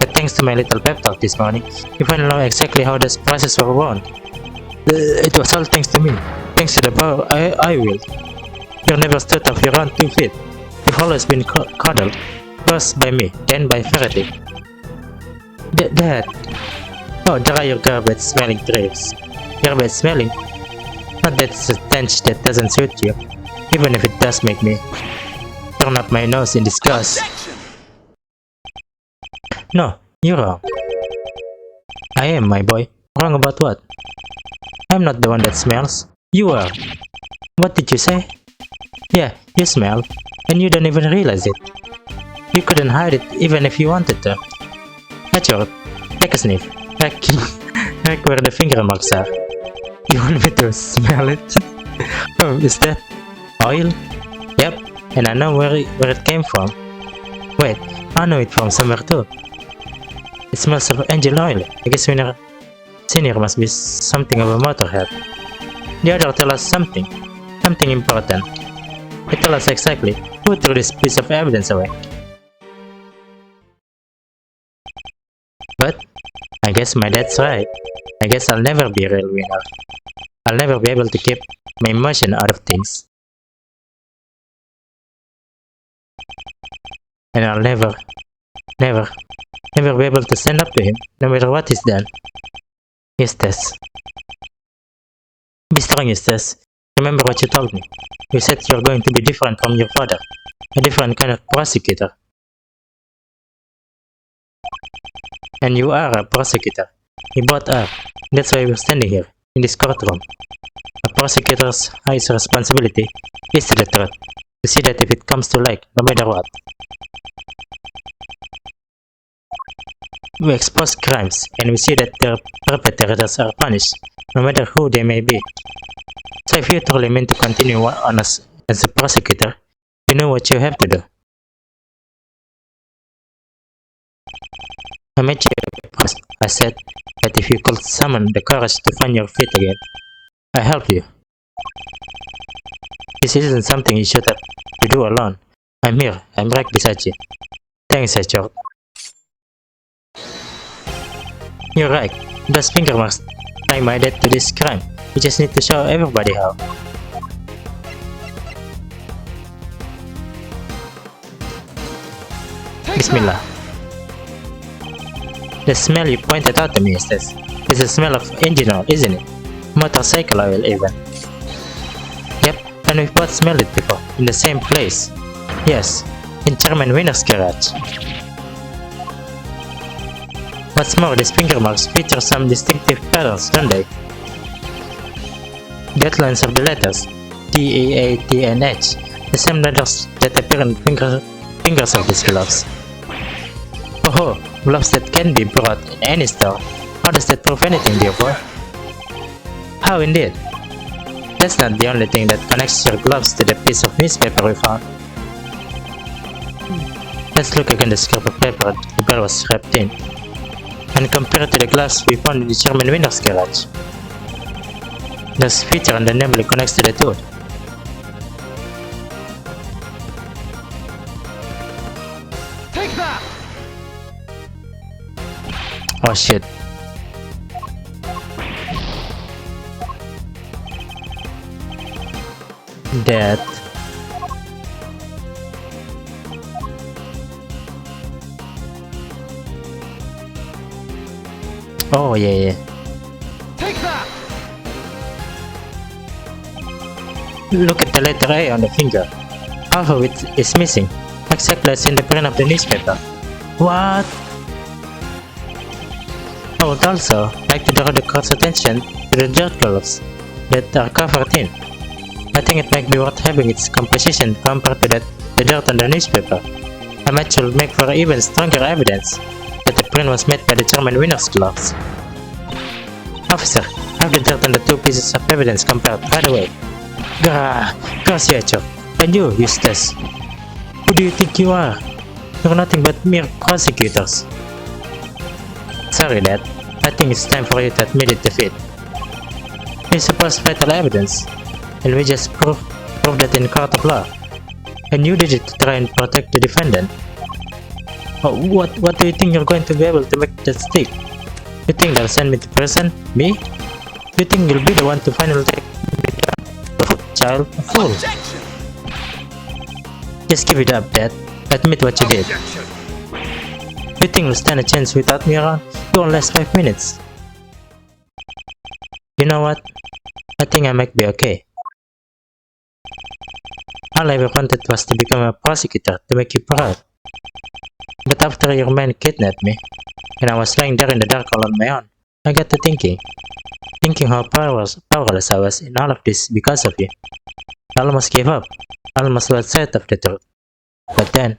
But thanks to my little pep talk this morning, you finally know exactly how those prizes were won. It was all thanks to me. Thanks to the power I wield. You never stood off your own 2 feet. You've always been coddled. First by me, then by Faraday. Dad. Oh, there are your garbage smelling grapes. Garbage smelling? Not that it's a stench that doesn't suit you, even if it does make me turn up my nose in disgust. No, you're wrong. I am, my boy. Wrong about what? I'm not the one that smells. You are. What did you say? Yeah, you smell, and you don't even realize it. You couldn't hide it even if you wanted to. That's your. Take a sniff. Like where the finger marks are. You want me to smell it? Oh, is that oil? Yep, and I know where it came from. Wait, I know it from somewhere too. It smells of angel oil. I guess Senior must be something of a motorhead. The other tell us something important. They tell us exactly who threw this piece of evidence away. But I guess my dad's right. I guess I'll never be a real winner. I'll never be able to keep my emotion out of things. And I'll never be able to stand up to him, no matter what he's done. Eustace. Be strong, Eustace. Remember what you told me. You said you're going to be different from your father. A different kind of prosecutor. And you are a prosecutor. We both are. That's why we're standing here, in this courtroom. A prosecutor's highest responsibility is to the truth. To see that if it comes to light, no matter what. We expose crimes, and we see that their perpetrators are punished, no matter who they may be. So if you truly mean to continue on as a prosecutor, you know what you have to do. I met you first. I said that if you could summon the courage to find your feet again, I help you. This isn't something you should have to do alone. I'm here. I'm right beside you. Thanks, George. You're right. Those finger marks tie my dad to this crime. We just need to show everybody how. Bismillah. The smell you pointed out to me is this. It's the smell of engine oil, isn't it? Motorcycle oil even. Yep, and we've both smelled it before, in the same place. Yes, in Chairman Winner's garage. What's more, these finger marks feature some distinctive patterns, don't they? The outlines of the letters T, A, T, and H, the same letters that appear in fingers of these gloves. Oh, gloves that can be bought in any store. How does that prove anything, dear boy? How indeed? That's not the only thing that connects your gloves to the piece of newspaper we found. Let's look again at the scrap of paper the bell was wrapped in, and compare it to the gloves we found in the Chairman Winner's garage. This feature undeniably connects to the two. Take that! Oh shit. That. Oh yeah. Take that! Look at the letter A on the finger. Half of it is missing, exactly as in the print of the newspaper. What? I would also like to draw the court's attention to the dirt colors that are covered in. I think it might be worth having its composition compared to the dirt on the newspaper. A match will make for even stronger evidence that the print was made by the German winner's gloves. Officer, have the dirt on the two pieces of evidence compared right away. Graciacho. And you, Eustace. Who do you think you are? You're nothing but mere prosecutors. Sorry, Dad. I think it's time for you to admit it defeat. You supposed vital evidence, and we just proved that in court of law. And you did it to try and protect the defendant. Oh, what do you think you're going to be able to make that stick? You think they'll send me to prison? Me? You think you'll be the one to finally take me down? Child, a fool. Objection! Just give it up, Dad. Admit what you did. Objection! You think you'll stand a chance without me around? You won't last 5 minutes. You know what? I think I might be okay. All I ever wanted was to become a prosecutor to make you proud. But after your man kidnapped me, and I was lying there in the dark all on my own, I got to thinking how powerless I was in all of this because of you. I almost gave up. I almost lost sight of the truth. But then,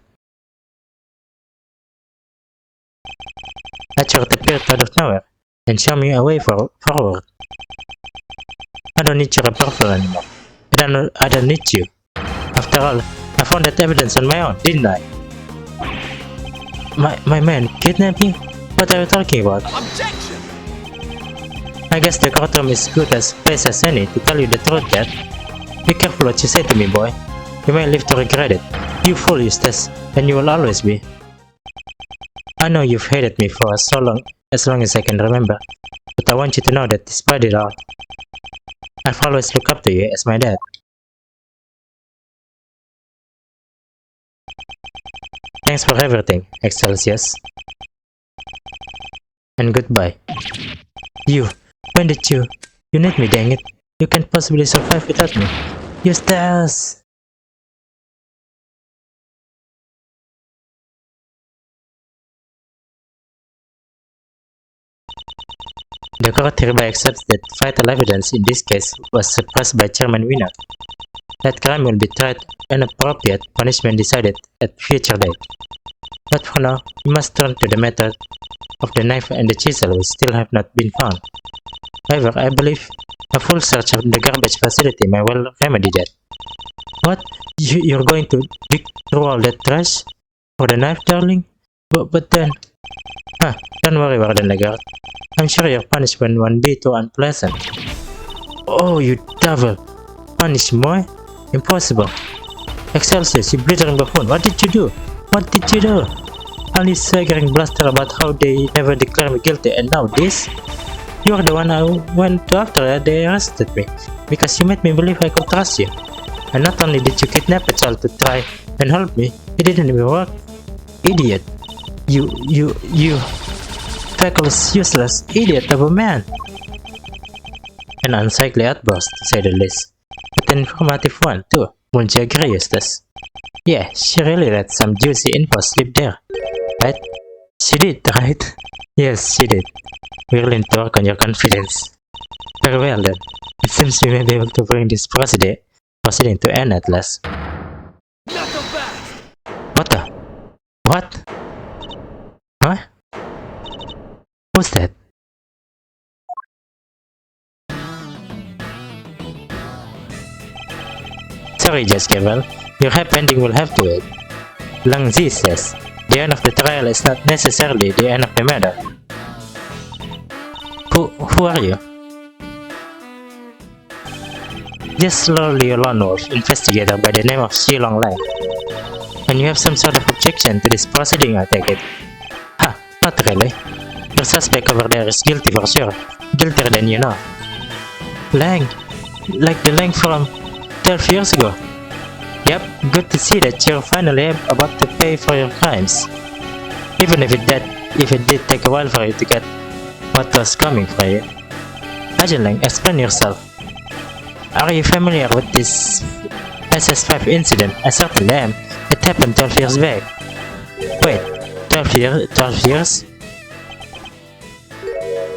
that short appeared out of nowhere and showed me a way forward. I don't need your approval anymore. I don't need you. After all, I found that evidence on my own, didn't I? My man kidnapped me? What are you talking about? Objection! I guess the courtroom is good as place as any to tell you the truth, Dad. Be careful what you say to me, boy. You may live to regret it. You fool, Eustace, and you will always be. I know you've hated me for as long as I can remember, but I want you to know that despite it all, I've always looked up to you as my dad. Thanks for everything, Excelsius. And goodbye. When did you need me, dang it. You can't possibly survive without me. Eustace! The court hereby accepts that vital evidence in this case was suppressed by Chairman Winner. That crime will be tried and appropriate punishment decided at future date. But for now, we must turn to the matter of the knife and the chisel which still have not been found. However, I believe a full search of the garbage facility may well remedy that. What? You're going to dig through all that trash? For the knife, darling? But then... don't worry, Warden Lagarde. I'm sure your punishment won't be too unpleasant. Oh, you devil! Punish me? Impossible. Excelsius, you blithering buffoon, what did you do? What did you do? All this swaggering bluster about how they never declare me guilty, and now this? You're the one I went to after they arrested me, because you made me believe I could trust you. And not only did you kidnap a child to try and help me, it didn't even work. Idiot. You feckless, useless idiot of a man. An unsightly outburst, to say the least. But an informative one, too. Won't you agree, Eustace? Yeah, she really let some juicy info slip there. Right? She did, right? Yes, she did. We'll need to work on your confidence. Very well then. It seems we may be able to bring this proceeding to end at last. Not so fast! What the? What? Huh? What's that? Sorry, Judge Gabriel. Your happy ending will have to wait. Lang Zi says, the end of the trial is not necessarily the end of the matter. Who are you? Just slowly a lone wolf investigator by the name of Shilong Lai. And you have some sort of objection to this proceeding, I take it. Ha, not really. Your suspect over there is guilty for sure. Guiltier than you know. Lang. Like the Lang from 12 years ago. Yep, good to see that you're finally about to pay for your crimes. Even if it did take a while for you to get what was coming for you. Agent Lang, explain yourself. Are you familiar with this SS5 incident? I certainly am. It happened 12 years back. Wait, 12 years?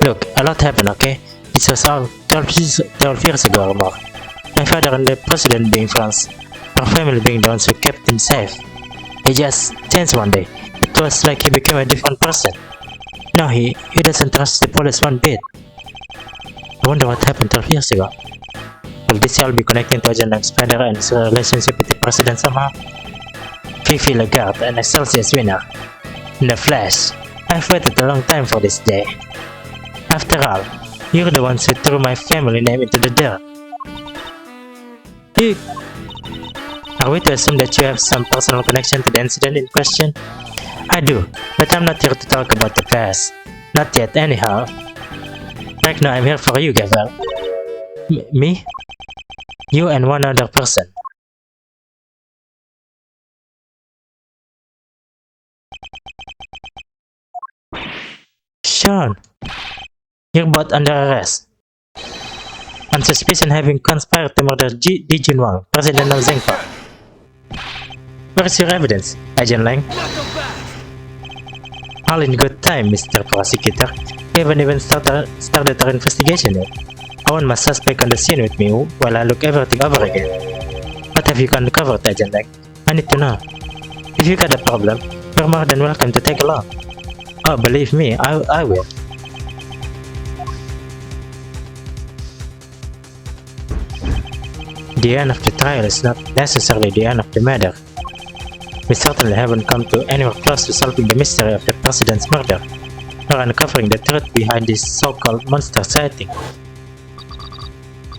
Look, a lot happened, okay? This was all 12 years ago or more. My father and the president being friends, our family being the ones who kept him safe. He just changed one day. It was like he became a different person. Now he doesn't trust the police one bit. I wonder what happened 12 years ago. Will this all be connecting to Agent Lang's father and his relationship with the president somehow? Fifi Lagarde, an Excelsius winner. In the flesh. I've waited a long time for this day. After all, you're the ones who threw my family name into the dirt. Are we to assume that you have some personal connection to the incident in question? I do, but I'm not here to talk about the past. Not yet, anyhow. Right now I'm here for you, Gavel. Me? You and one other person. Sean, you're both under arrest. On suspicion having conspired to murder Di Junwang, president of Zengpa. Where is your evidence, Agent Lang? All in good time, Mr. Prosecutor. We haven't even started our investigation yet. I want my suspect on the scene with me while I look everything over again. What have you uncovered, Agent Lang? I need to know. If you got a problem, you're more than welcome to take along. Oh, believe me, I will. The end of the trial is not necessarily the end of the matter. We certainly haven't come to anywhere close to solving the mystery of the president's murder, or uncovering the truth behind this so-called monster sighting.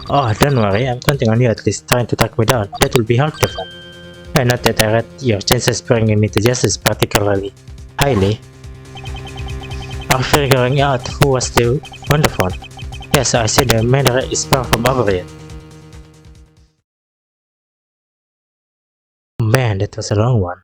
Oh, don't worry, I'm counting on you at least trying to track me down. That will be helpful. And not that I rate your chances bringing me to justice particularly highly. Or figuring out who was the wonderful one. Yes, I see the matter is far from over yet. Man, that was a long one.